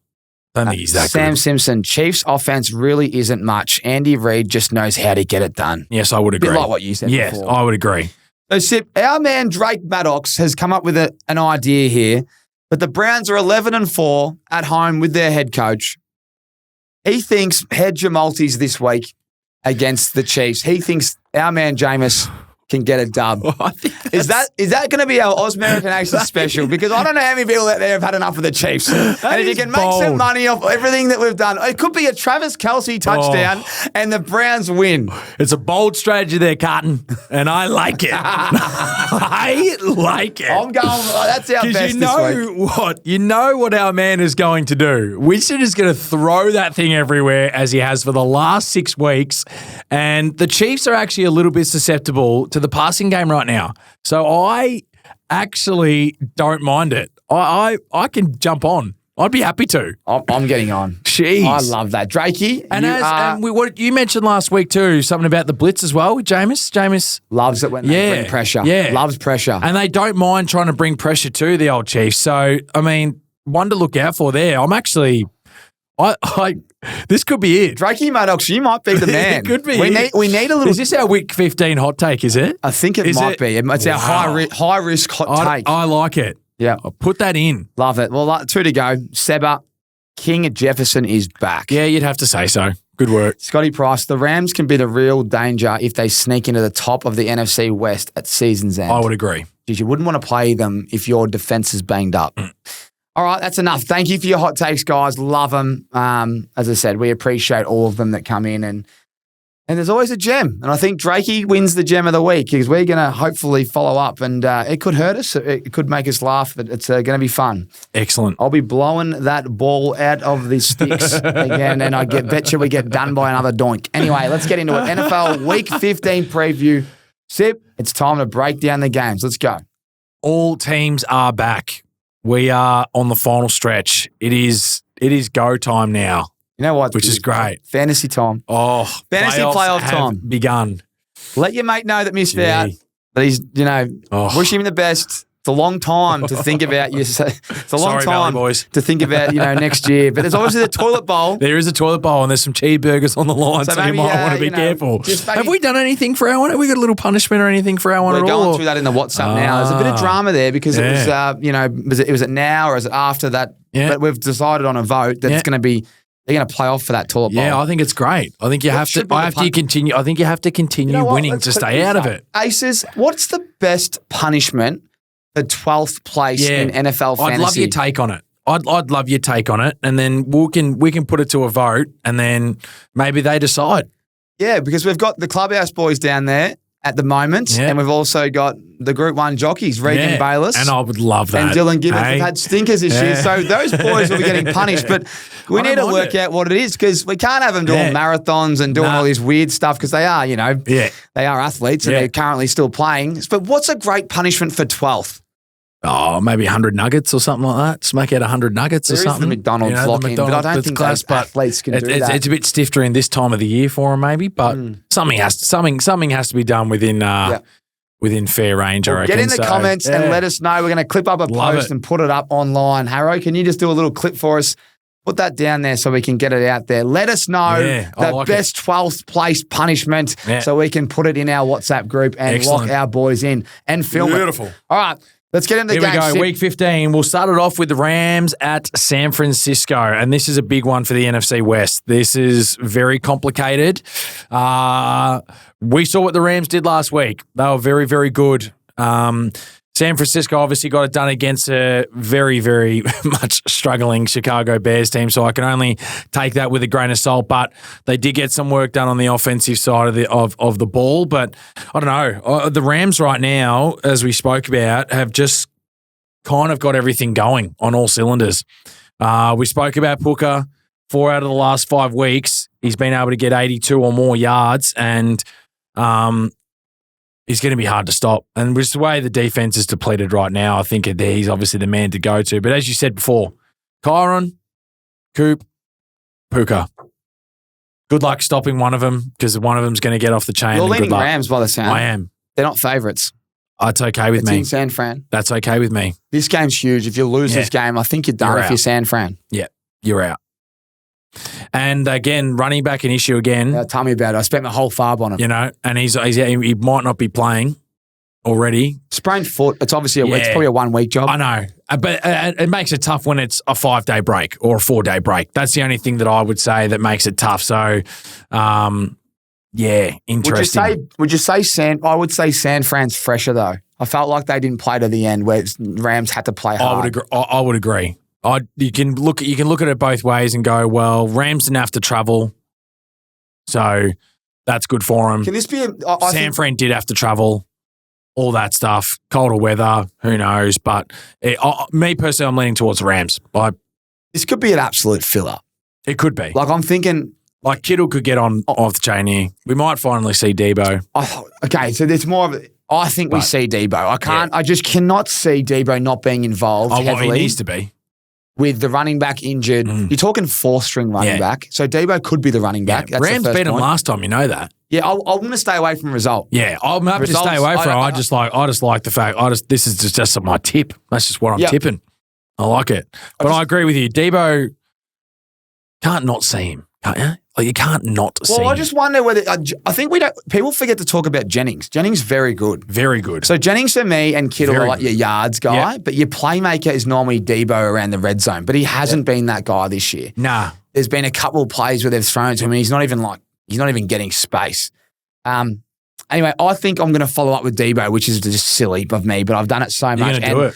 Speaker 2: I don't think he's that
Speaker 1: Sam
Speaker 2: good.
Speaker 1: Simpson, Chiefs offense really isn't much. Andy Reid just knows how to get it done.
Speaker 2: Yes, I would agree.
Speaker 1: A bit like what you said
Speaker 2: yes,
Speaker 1: before.
Speaker 2: I would agree.
Speaker 1: So, Sip, our man Drake Maddox has come up with an idea here, but the Browns are 11-4 at home with their head coach. He thinks hedge your multis this week against the Chiefs. He thinks our man Jameis can get a dub. Is that going to be our Oz-American Accent special? Because I don't know how many people out there have had enough of the Chiefs. And if you can make some money off everything that we've done, it could be a Travis Kelce touchdown and the Browns win.
Speaker 2: It's a bold strategy there, Cotton, and I like it. I like it.
Speaker 1: I'm going, that's our best this week.
Speaker 2: You know what our man is going to do. Winston is going to throw that thing everywhere as he has for the last 6 weeks, and the Chiefs are actually a little bit susceptible to the passing game right now. So I actually don't mind it. I can jump on. I'd be happy to.
Speaker 1: I'm getting on.
Speaker 2: Jeez.
Speaker 1: I love that. Drakey,
Speaker 2: what you mentioned last week too, something about the blitz as well with Jameis. Jameis
Speaker 1: loves it when they bring pressure.
Speaker 2: Yeah.
Speaker 1: Loves pressure.
Speaker 2: And they don't mind trying to bring pressure to the old Chiefs. So, I mean, one to look out for there. I'm actually... this could be it.
Speaker 1: Drakey Maddox, you might be the man.
Speaker 2: It could be.
Speaker 1: We need a little...
Speaker 2: Is this our week 15 hot take, is it?
Speaker 1: I think it might be. It's our high risk hot take.
Speaker 2: I like it.
Speaker 1: Yeah.
Speaker 2: I'll put that in.
Speaker 1: Love it. Well, 2 to go. Seba, King Jefferson is back.
Speaker 2: Yeah, you'd have to say so. Good work.
Speaker 1: Scotty Price, the Rams can be the real danger if they sneak into the top of the NFC West at season's end.
Speaker 2: I would agree.
Speaker 1: Because you wouldn't want to play them if your defense is banged up. All right, that's enough. Thank you for your hot takes, guys. Love them. As I said, we appreciate all of them that come in. And there's always a gem. And I think Drakey wins the gem of the week because we're going to hopefully follow up. And it could hurt us. It could make us laugh, but it's going to be fun.
Speaker 2: Excellent.
Speaker 1: I'll be blowing that ball out of the sticks again, and bet you we get done by another doink. Anyway, let's get into it. NFL Week 15 preview. Sip, it's time to break down the games. Let's go.
Speaker 2: All teams are back. We are on the final stretch. It is go time now.
Speaker 1: You know what?
Speaker 2: Which is great.
Speaker 1: Fantasy time.
Speaker 2: Oh,
Speaker 1: fantasy playoff time.
Speaker 2: Begun.
Speaker 1: Let your mate know that missed out. That he's, wish him the best. It's a long time to think about you. It's a long time to think about, next year. But there's obviously the toilet bowl.
Speaker 2: There is a toilet bowl and there's some cheeseburgers on the line, so you might want to be careful. Have we done anything for our one? Have we got a little punishment or anything for our one at all?
Speaker 1: We're going through that in the WhatsApp now. There's a bit of drama there because it was, was it now or is it after that? Yeah. But we've decided on a vote that it's going to be. They're going to play off for that toilet bowl.
Speaker 2: Yeah, I think it's great. I think you have to. I think you have to continue winning to stay out of it.
Speaker 1: Aces, what's the best punishment for 12th place in NFL fantasy?
Speaker 2: I'd love your take on it. I'd love your take on it, and then we can put it to a vote, and then maybe they decide.
Speaker 1: Yeah, because we've got the Clubhouse boys down there. at the moment. And we've also got the Group 1 jockeys, Regan Bayless.
Speaker 2: And I would love that.
Speaker 1: And Dylan Gibbons have had stinkers this year. So those boys will be getting punished. But we need to work out what it is because we can't have them doing marathons and doing all this weird stuff because they are, they are athletes and they're currently still playing. But what's a great punishment for 12th?
Speaker 2: Oh, maybe 100 nuggets or something like that. Just make out 100 nuggets or something.
Speaker 1: The McDonald's lock-in, but I don't think those athletes can do that.
Speaker 2: It's a bit stiff during this time of the year for them, maybe, but something has to be done within fair range, I reckon.
Speaker 1: Get in the comments and let us know. We're going to clip up a post and put it up online. Harrow, can you just do a little clip for us? Put that down there so we can get it out there. Let us know the best 12th place punishment so we can put it in our WhatsApp group and lock our boys in and film it.
Speaker 2: Beautiful.
Speaker 1: All right. Let's get into the game.
Speaker 2: Here we go, Week 15. We'll start it off with the Rams at San Francisco, and this is a big one for the NFC West. This is very complicated. We saw what the Rams did last week. They were very, very good. San Francisco obviously got it done against a very, very much struggling Chicago Bears team, so I can only take that with a grain of salt. But they did get some work done on the offensive side of the ball. But I don't know. The Rams right now, as we spoke about, have just kind of got everything going on all cylinders. We spoke about Puka. 4 out of the last 5 weeks, he's been able to get 82 or more yards, and he's going to be hard to stop. And with the way the defense is depleted right now, I think he's obviously the man to go to. But as you said before, Kyron, Coop, Puka. Good luck stopping one of them because one of them's going to get off the chain.
Speaker 1: You're leaning Rams by the sound.
Speaker 2: I am.
Speaker 1: They're not favourites.
Speaker 2: That's okay with me.
Speaker 1: It's in San Fran.
Speaker 2: That's okay with me.
Speaker 1: This game's huge. If you lose this game, I think you're done if you're San Fran.
Speaker 2: Yeah, you're out. And again, running back an issue again.
Speaker 1: Yeah, tell me about it. I spent my whole farb on him.
Speaker 2: And he might not be playing already.
Speaker 1: Sprained foot. It's obviously it's probably a 1 week job.
Speaker 2: I know, but it makes it tough when it's a 5-day break or a 4-day break. That's the only thing that I would say that makes it tough. So, interesting.
Speaker 1: Would you say I would say San Fran's fresher though. I felt like they didn't play to the end where Rams had to play hard.
Speaker 2: I would agree. You can look at it both ways and go, well, Rams didn't have to travel, so that's good for them.
Speaker 1: Can this be?
Speaker 2: San Fran did have to travel, all that stuff, colder weather, who knows? But me personally, I'm leaning towards the Rams.
Speaker 1: This could be an absolute filler.
Speaker 2: It could be.
Speaker 1: Like I'm thinking,
Speaker 2: like Kittle could get on off the chain here. We might finally see Deebo.
Speaker 1: Okay, so there's more of it. I think we see Deebo. I just cannot see Deebo not being involved heavily.
Speaker 2: Well, he needs to be.
Speaker 1: With the running back injured, you're talking 4th-string running back. So Deebo could be the running back.
Speaker 2: Yeah.
Speaker 1: That's
Speaker 2: Rams beat him last time, you know that.
Speaker 1: Yeah, I'm going to stay away from result.
Speaker 2: Yeah, I'm happy to stay away from it. I just like the fact. This is just my tip. That's just what I'm tipping. I like it, but I agree with you. Deebo can't not see him, can't you? Like you can't not see him.
Speaker 1: Well, I just wonder whether I think we don't. People forget to talk about Jennings. Jennings very good,
Speaker 2: very good.
Speaker 1: So Jennings for me and Kittle are like your yards guy, but your playmaker is normally Deebo around the red zone. But he hasn't been that guy this year.
Speaker 2: Nah,
Speaker 1: there's been a couple of plays where they've thrown to him, and he's not even getting space. Anyway, I think I'm going to follow up with Deebo, which is just silly of me, but I've done it so much.
Speaker 2: You're going to do it.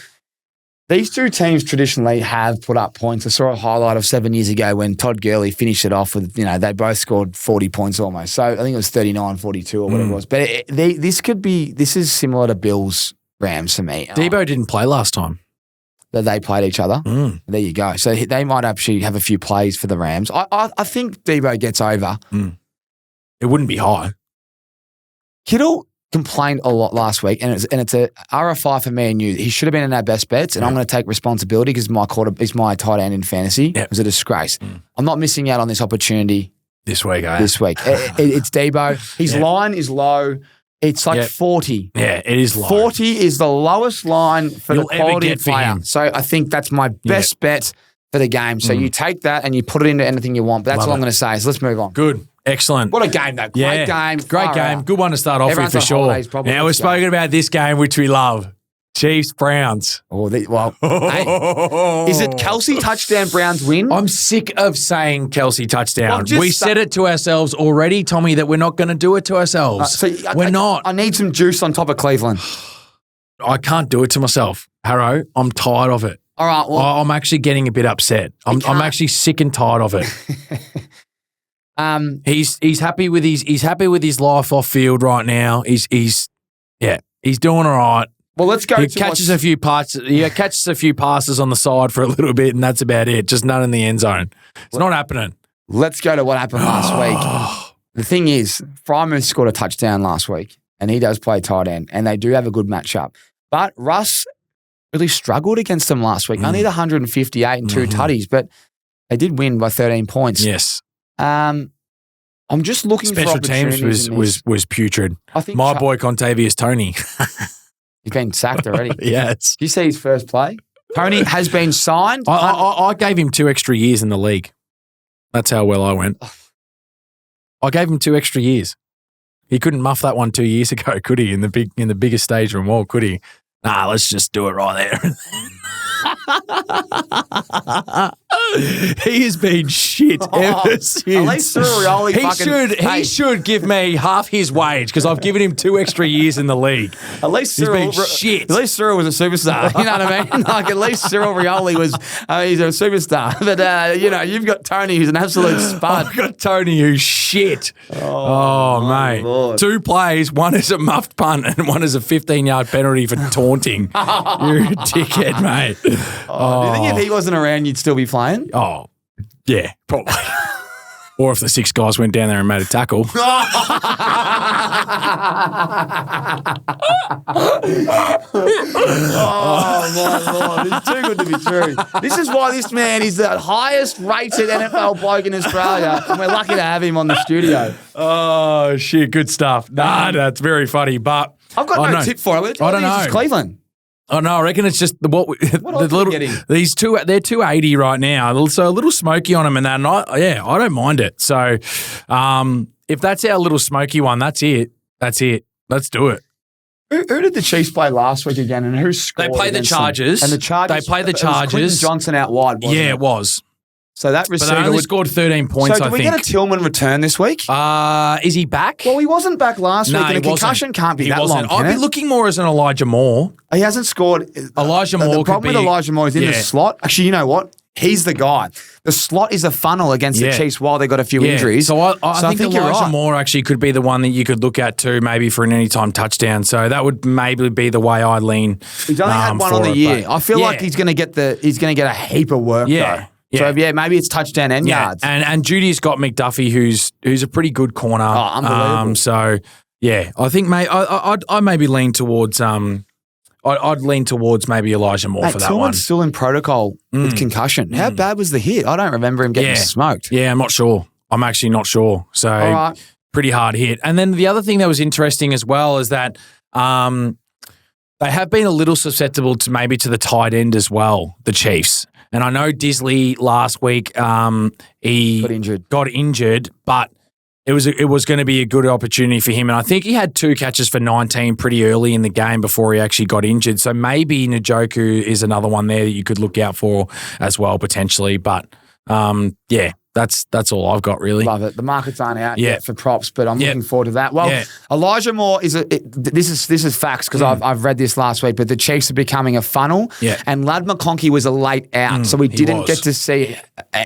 Speaker 1: These two teams traditionally have put up points. I saw a highlight of 7 years ago when Todd Gurley finished it off with, they both scored 40 points almost. So I think it was 39-42 or whatever it was. But this is similar to Bills Rams for me.
Speaker 2: Deebo didn't play last time.
Speaker 1: That they played each other. There you go. So they might actually have a few plays for the Rams. I think Deebo gets over.
Speaker 2: It wouldn't be high.
Speaker 1: Kittle complained a lot last week, and it's a RFI for me and you. He should have been in our best bets, and I'm going to take responsibility because he's my tight end in fantasy. It was a disgrace. I'm not missing out on this opportunity
Speaker 2: this week.
Speaker 1: It's Deebo. His line is low. It's like 40.
Speaker 2: Yeah, it is low.
Speaker 1: 40 is the lowest line for the quality of player. So I think that's my best bet for the game. So you take that and you put it into anything you want. But that's all I'm going to say. So let's move on.
Speaker 2: Good. Excellent.
Speaker 1: What a game, though. Great game.
Speaker 2: Great game. Good one to start off with for sure. Now, we've spoken about this game, which we love. Chiefs, Browns.
Speaker 1: Hey, is it Kelsey touchdown, Browns win?
Speaker 2: I'm sick of saying Kelsey touchdown. We said it to ourselves already, Tommy, that we're not going to do it to ourselves. We're not.
Speaker 1: I need some juice on top of Cleveland.
Speaker 2: I can't do it to myself. Harrow, I'm tired of it.
Speaker 1: All right. Well,
Speaker 2: I'm actually getting a bit upset. I'm actually sick and tired of it. He's happy with his life off field right now. He's doing all right.
Speaker 1: Well, let's go.
Speaker 2: He catches a few passes on the side for a little bit, and that's about it. Just none in the end zone. It's not happening.
Speaker 1: Let's go to what happened last week. The thing is, Frymouth scored a touchdown last week, and he does play tight end, and they do have a good matchup. But Russ really struggled against them last week. Only 158 and 2 tutties, but they did win by 13 points.
Speaker 2: Yes.
Speaker 1: I'm just looking
Speaker 2: Special
Speaker 1: for opportunities.
Speaker 2: teams was putrid.
Speaker 1: I think
Speaker 2: My boy Contavious Tony.
Speaker 1: He's been sacked already.
Speaker 2: Yes.
Speaker 1: Did you see his first play? Tony has been signed.
Speaker 2: I gave him 2 extra years in the league. That's how well I went. I gave him 2 extra years. He couldn't muff that one 2 years ago, could he? In the biggest stage of them all, could he? Nah, let's just do it right there. He has been shit ever since.
Speaker 1: At least
Speaker 2: He should give me half his wage because I've given him 2 extra years in the league.
Speaker 1: At least
Speaker 2: He's
Speaker 1: Cyril,
Speaker 2: been shit.
Speaker 1: At least Cyril was a superstar. You know what I mean? Like at least Cyril Rioli was. He's a superstar. But you've got Tony, who's an absolute spud.
Speaker 2: I've got Tony, who's shit. Oh mate,
Speaker 1: Lord.
Speaker 2: 2 plays. One is a muffed punt and one is a 15-yard penalty for taunting. You're a dickhead, mate.
Speaker 1: Do you think if he wasn't around, you'd still be playing?
Speaker 2: Oh, yeah, probably. Or if the 6 guys went down there and made a tackle.
Speaker 1: Oh, my Lord. It's too good to be true. This is why this man is the highest rated NFL bloke in Australia, and we're lucky to have him on the studio.
Speaker 2: Oh, shit, good stuff. Nah, that's very funny, but...
Speaker 1: I've got no tip for it.
Speaker 2: I don't know.
Speaker 1: It's Cleveland.
Speaker 2: Oh no, I reckon it's just these 2. They're 280 right now, so a little smoky on them and that. And I don't mind it. So, if that's our little smoky one, that's it. Let's do it.
Speaker 1: Who did the Chiefs play last week again, and who scored?
Speaker 2: They played the Chargers.
Speaker 1: And the Chargers.
Speaker 2: They played the Chargers.
Speaker 1: Quentin Johnson out wide. Wasn't
Speaker 2: it was.
Speaker 1: So that receiver
Speaker 2: but they only scored 13 points.
Speaker 1: So, do we get a Tillman return this week?
Speaker 2: Is he back?
Speaker 1: Well, he wasn't back last week, and a concussion can't be that long.
Speaker 2: I'd be looking more as an Elijah Moore.
Speaker 1: He hasn't scored.
Speaker 2: Elijah Moore.
Speaker 1: The problem with Elijah Moore is in the slot. Actually, you know what? He's the guy. The slot is a funnel against the Chiefs while they got a few injuries.
Speaker 2: So I think Elijah Moore actually could be the one that you could look at too, maybe for an anytime touchdown. So that would maybe be the way I lean.
Speaker 1: He's only had one on the year. I feel like he's going to get a heap of work though. Yeah. So, maybe it's touchdown and yards.
Speaker 2: And Judy's got McDuffie, who's a pretty good corner.
Speaker 1: Oh, unbelievable.
Speaker 2: I think I'd maybe lean towards I'd lean towards maybe Elijah Moore for that
Speaker 1: Tillman's
Speaker 2: one.
Speaker 1: Still in protocol with concussion. How bad was the hit? I don't remember him getting smoked.
Speaker 2: Yeah, I'm not sure. I'm actually not sure. So pretty hard hit. And then the other thing that was interesting as well is that they have been a little susceptible to the tight end as well, the Chiefs. And I know Disley last week, he got injured, but it was going to be a good opportunity for him. And I think he had 2 catches for 19 pretty early in the game before he actually got injured. So maybe Njoku is another one there that you could look out for as well, potentially. But that's all I've got really.
Speaker 1: Love it. The markets aren't out yet for props, but I'm looking forward to that. Well, Elijah Moore this is facts because I've read this last week, but the Chiefs are becoming a funnel. Yeah. And Ladd McConkey was a late out, so we didn't get to see.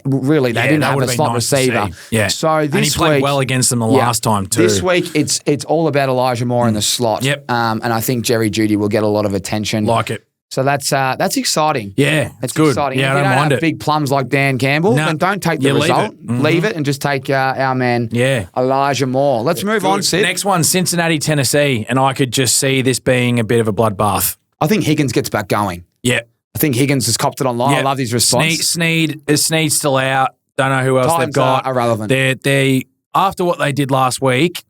Speaker 1: Really, they didn't have a slot receiver.
Speaker 2: Yeah.
Speaker 1: So this
Speaker 2: and he played well against them the last time too.
Speaker 1: This week it's all about Elijah Moore in the slot.
Speaker 2: Yep.
Speaker 1: And I think Jerry Jeudy will get a lot of attention.
Speaker 2: Like it.
Speaker 1: So that's exciting.
Speaker 2: Yeah,
Speaker 1: it's
Speaker 2: good.
Speaker 1: Exciting.
Speaker 2: Yeah,
Speaker 1: if
Speaker 2: I don't mind it.
Speaker 1: Big plums like Dan Campbell, then don't take the result. Leave it and just take our man Elijah Moore. Let's move on, Sid.
Speaker 2: Next one, Cincinnati, Tennessee, and I could just see this being a bit of a bloodbath.
Speaker 1: I think Higgins gets back going.
Speaker 2: Yeah.
Speaker 1: I think Higgins has copped it online. I love his response.
Speaker 2: Sneed's still out. Don't know who else they've got.
Speaker 1: Irrelevant.
Speaker 2: They after what they did last week,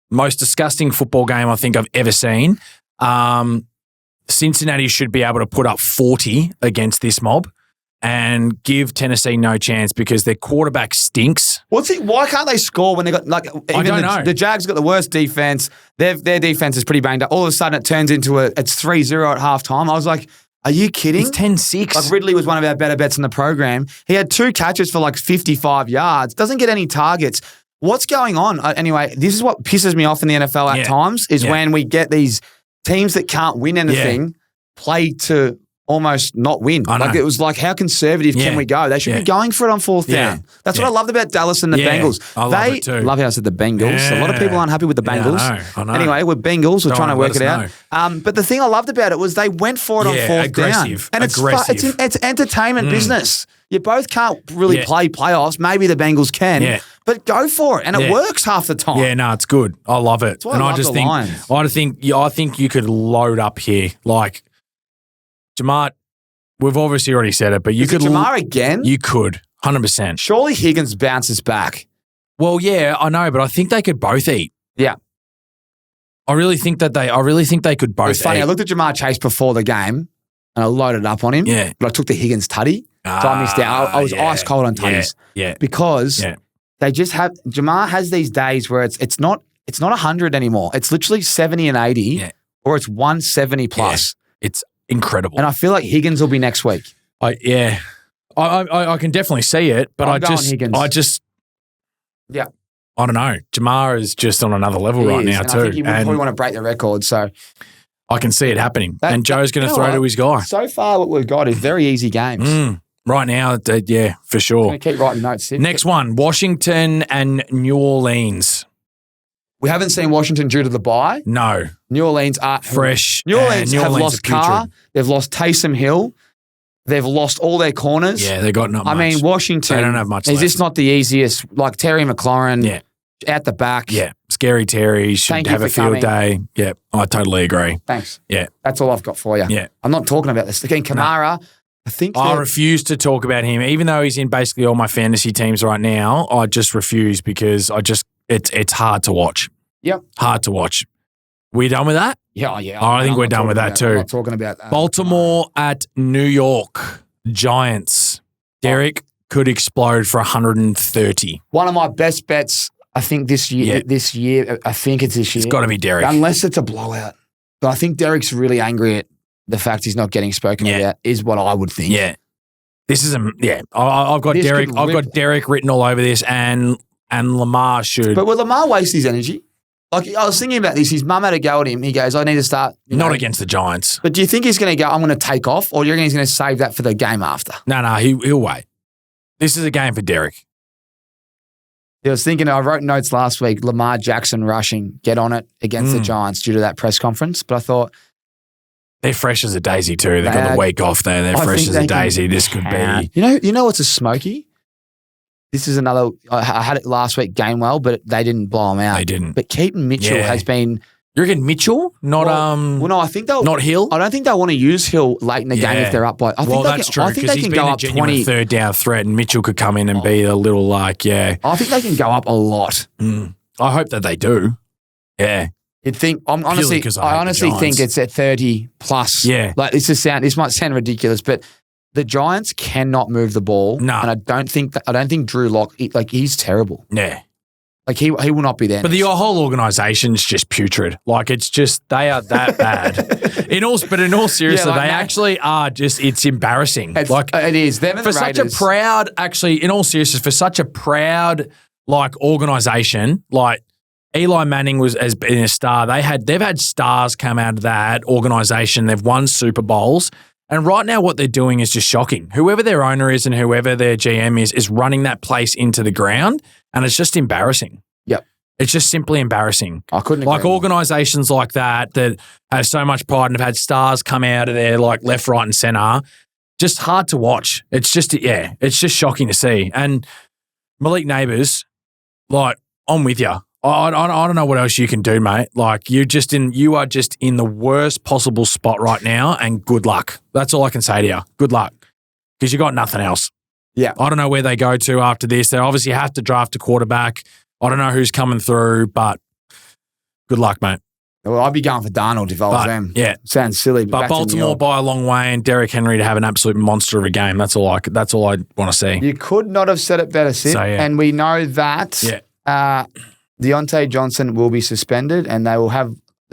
Speaker 2: most disgusting football game I think I've ever seen. Cincinnati should be able to put up 40 against this mob and give Tennessee no chance because their quarterback stinks.
Speaker 1: Why can't they score when they got
Speaker 2: I don't know.
Speaker 1: The Jags got the worst defense. Their defense is pretty banged up. All of a sudden it turns into it's 3-0 at halftime. I was like, are you kidding?
Speaker 2: It's 10-6.
Speaker 1: Like Ridley was one of our better bets in the program. He had 2 catches for 55 yards. Doesn't get any targets. What's going on? Anyway, this is what pisses me off in the NFL at times is when we get these teams that can't win anything play to almost not win.
Speaker 2: I know.
Speaker 1: Like, it was like, how conservative can we go? They should be going for it on fourth down. That's what I loved about Dallas and the Bengals.
Speaker 2: I love it too.
Speaker 1: Love how I said the Bengals. A lot of people aren't happy with the Bengals.
Speaker 2: I know.
Speaker 1: Anyway, we're Bengals. We're trying to work it out. But the thing I loved about it was they went for it on fourth down. And it's entertainment business. You both can't really play playoffs. Maybe the Bengals can. Yeah. But go for it. And it works half the time.
Speaker 2: Yeah, no, it's good. I love it.
Speaker 1: And I just think
Speaker 2: I think you could load up here. Like, Jamar, we've obviously already said it, but you could.
Speaker 1: Jamar again?
Speaker 2: You could, 100%.
Speaker 1: Surely Higgins bounces back.
Speaker 2: Well, yeah, I know, but I think they could both eat.
Speaker 1: Yeah.
Speaker 2: I really think they could both
Speaker 1: It's funny,
Speaker 2: eat.
Speaker 1: I looked at Jamar Chase before the game and I loaded up on him.
Speaker 2: Yeah.
Speaker 1: But I took the Higgins tutty. So I missed out. I was ice cold on tutties.
Speaker 2: Yeah.
Speaker 1: Because they just have Jamar has these days where it's not 100 anymore. It's literally 70 and 80 or it's 170 plus.
Speaker 2: Yeah. It's incredible.
Speaker 1: And I feel like Higgins will be next week.
Speaker 2: I can definitely see it, but I don't know. Jamar is just on another level right now too.
Speaker 1: I think he would probably want to break the record. So
Speaker 2: I can see it happening. And Joe's going to throw to his guy.
Speaker 1: So far, what we've got is very easy games.
Speaker 2: Right now, for sure.
Speaker 1: I'm going to keep writing notes. Sid.
Speaker 2: Next one, Washington and New Orleans.
Speaker 1: We haven't seen Washington due to the bye.
Speaker 2: No.
Speaker 1: New Orleans are
Speaker 2: fresh.
Speaker 1: New Orleans have lost Carr. They've lost Taysom Hill. They've lost all their corners.
Speaker 2: Yeah, they got not much.
Speaker 1: I mean, Washington.
Speaker 2: They don't have much
Speaker 1: Is
Speaker 2: left.
Speaker 1: this not the easiest? Like Terry McLaurin out the back.
Speaker 2: Yeah. Scary Terry should have a field day. Yeah, I totally agree.
Speaker 1: Thanks.
Speaker 2: Yeah.
Speaker 1: That's all I've got for you.
Speaker 2: Yeah.
Speaker 1: I'm not talking about this. Again, Kamara, I
Speaker 2: refuse to talk about him. Even though he's in basically all my fantasy teams right now, I just refuse because it's hard to watch.
Speaker 1: Yep.
Speaker 2: Hard to watch. We done with that?
Speaker 1: Yeah.
Speaker 2: I think we're done with that too.
Speaker 1: I'm not talking about that.
Speaker 2: Baltimore at New York Giants. Derek could explode for 130.
Speaker 1: One of my best bets, I think this year. I think it's this year.
Speaker 2: It's got to be Derek.
Speaker 1: Unless it's a blowout. But I think Derek's really angry at the fact he's not getting spoken about is what I would think.
Speaker 2: Yeah. This is I've got Derek. I've got Derek written all over this, and Lamar should.
Speaker 1: But will Lamar waste his energy? Like, I was thinking about this. His mum had a go at him. He goes, I need to start.
Speaker 2: Not against the Giants.
Speaker 1: But do you think he's going to go, I'm going to take off, or do you reckon he's going to save that for the game after?
Speaker 2: No, he'll wait. This is a game for Derek.
Speaker 1: I was thinking, I wrote notes last week, Lamar Jackson rushing, get on it against the Giants due to that press conference. But I thought.
Speaker 2: They're fresh as a daisy too. They've got the week off there. They're fresh as a daisy. This could be.
Speaker 1: You know what's a smoky? This is another. I had it last week, Gainwell, but they didn't blow him out.
Speaker 2: They didn't.
Speaker 1: But Keaton Mitchell has been.
Speaker 2: You reckon Mitchell? Not
Speaker 1: Well, no, I think they'll
Speaker 2: not Hill.
Speaker 1: I don't think they'll want to use Hill late in the game if they're up by.
Speaker 2: That's true because he's been a genuine third down threat, and Mitchell could come in and be a little I think
Speaker 1: they can go up a lot.
Speaker 2: I hope that they do. Yeah.
Speaker 1: You'd think. I honestly think it's at 30 plus.
Speaker 2: Yeah.
Speaker 1: Like this might sound ridiculous, but the Giants cannot move the ball.
Speaker 2: No.
Speaker 1: And I don't think Drew Lock. He's terrible.
Speaker 2: Yeah.
Speaker 1: Like he will not be there.
Speaker 2: But the whole organization's just putrid. Like it's just they are that bad. In all seriousness, they actually are just. It's embarrassing.
Speaker 1: It is them and
Speaker 2: for
Speaker 1: the Raiders.
Speaker 2: Such a proud. Actually, in all seriousness, for such a proud organization like. Eli Manning has been a star. They've had stars come out of that organization. They've won Super Bowls. And right now what they're doing is just shocking. Whoever their owner is and whoever their GM is running that place into the ground. And it's just embarrassing.
Speaker 1: Yep.
Speaker 2: It's just simply embarrassing.
Speaker 1: I couldn't agree.
Speaker 2: Like organizations like that have so much pride and have had stars come out of there like left, right and center. Just hard to watch. It's just shocking to see. And Malik Neighbours, I'm with you. I don't know what else you can do, mate. Like you are just in the worst possible spot right now, and good luck. That's all I can say to you. Good luck, because you got nothing else.
Speaker 1: Yeah,
Speaker 2: I don't know where they go to after this. They obviously have to draft a quarterback. I don't know who's coming through, but good luck, mate.
Speaker 1: Well, I'd be going for Darnold if I was them.
Speaker 2: Yeah,
Speaker 1: sounds silly,
Speaker 2: but Baltimore by a long way, and Derrick Henry to have an absolute monster of a game. That's all I want to see.
Speaker 1: You could not have said it better, Sid. So, and we know that.
Speaker 2: Yeah.
Speaker 1: Deontay Johnson will be suspended, and they'll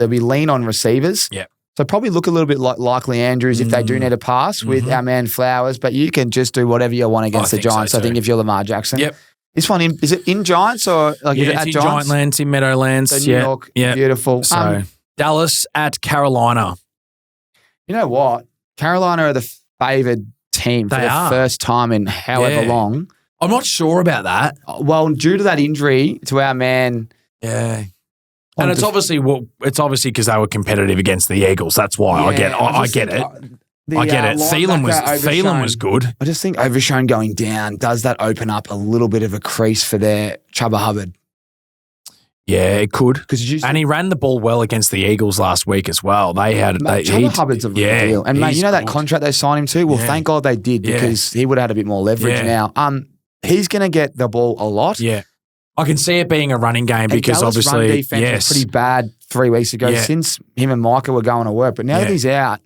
Speaker 1: be lean on receivers.
Speaker 2: Yeah.
Speaker 1: So probably look a little bit like Likely Andrews if they do need a pass with our man Flowers, but you can just do whatever you want against the Giants. So I think if you're Lamar Jackson.
Speaker 2: Yep.
Speaker 1: This one, is it in Giants or is it at
Speaker 2: in
Speaker 1: Giants?
Speaker 2: Giantlands, in Meadowlands.
Speaker 1: So New York, beautiful.
Speaker 2: So Dallas at Carolina.
Speaker 1: You know what? Carolina are the favoured team for
Speaker 2: They
Speaker 1: the
Speaker 2: are.
Speaker 1: first time in however long.
Speaker 2: I'm not sure about that.
Speaker 1: Well, due to that injury to our man.
Speaker 2: Yeah. And it's obviously because they were competitive against the Eagles. That's why I get it. I get it. Thielen was good.
Speaker 1: I just think Overshown going down, does that open up a little bit of a crease for their Chuba Hubbard?
Speaker 2: Yeah, it could.
Speaker 1: And
Speaker 2: he ran the ball well against the Eagles last week as well.
Speaker 1: Chuba Hubbard's a real deal. And mate, you know that contract they signed him to? Well, thank God they did because he would have had a bit more leverage now. He's going to get the ball a lot.
Speaker 2: Yeah. I can see it being a running game because
Speaker 1: Dallas
Speaker 2: obviously
Speaker 1: run defense was pretty bad 3 weeks ago since him and Micah were going to work. But now that he's out,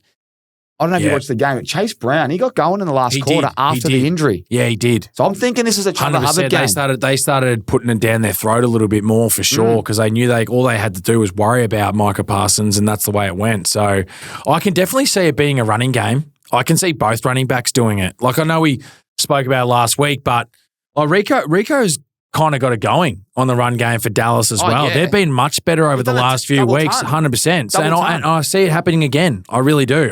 Speaker 1: I don't know if you watched the game. Chase Brown, he got going in the last quarter after the injury.
Speaker 2: Yeah, he did.
Speaker 1: So I'm thinking this is a Chuba Hubbard game.
Speaker 2: They started putting it down their throat a little bit more for sure because they knew all they had to do was worry about Micah Parsons, and that's the way it went. So I can definitely see it being a running game. I can see both running backs doing it. Like I know we spoke about it last week, but Rico's kind of got it going on the run game for Dallas as well. Yeah. They've been much better over the last few weeks, 100%. And I see it happening again. I really do.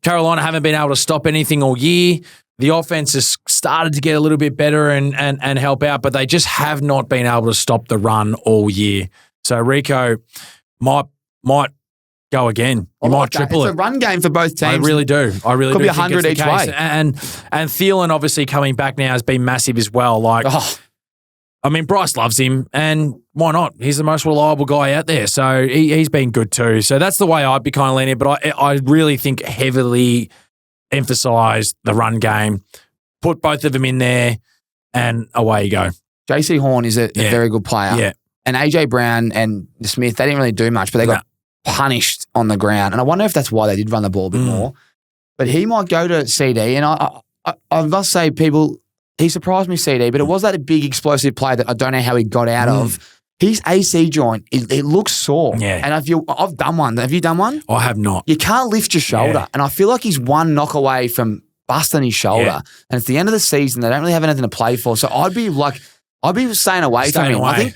Speaker 2: Carolina haven't been able to stop anything all year. The offense has started to get a little bit better and help out, but they just have not been able to stop the run all year. So Rico might go again. He might triple it.
Speaker 1: It's a run game for both teams.
Speaker 2: I really do.
Speaker 1: Could be 100 each way.
Speaker 2: And Thielen obviously coming back now has been massive as well. I mean, Bryce loves him, and why not? He's the most reliable guy out there, so he's been good too. So that's the way I'd be kind of leaning, but I really think heavily emphasise the run game, put both of them in there, and away you go.
Speaker 1: JC Horn is a very good player.
Speaker 2: Yeah.
Speaker 1: And AJ Brown and Smith, they didn't really do much, but they got punished on the ground. And I wonder if that's why they did run the ball a bit more. But he might go to CD, and I must say, he surprised me, CD, but it was that a big explosive play that I don't know how he got out of. His AC joint, it looks sore.
Speaker 2: Yeah.
Speaker 1: And I've done one. Have you done one?
Speaker 2: I have not.
Speaker 1: You can't lift your shoulder. Yeah. And I feel like he's one knock away from busting his shoulder. Yeah. And it's the end of the season. They don't really have anything to play for. So I'd be staying away from him. I think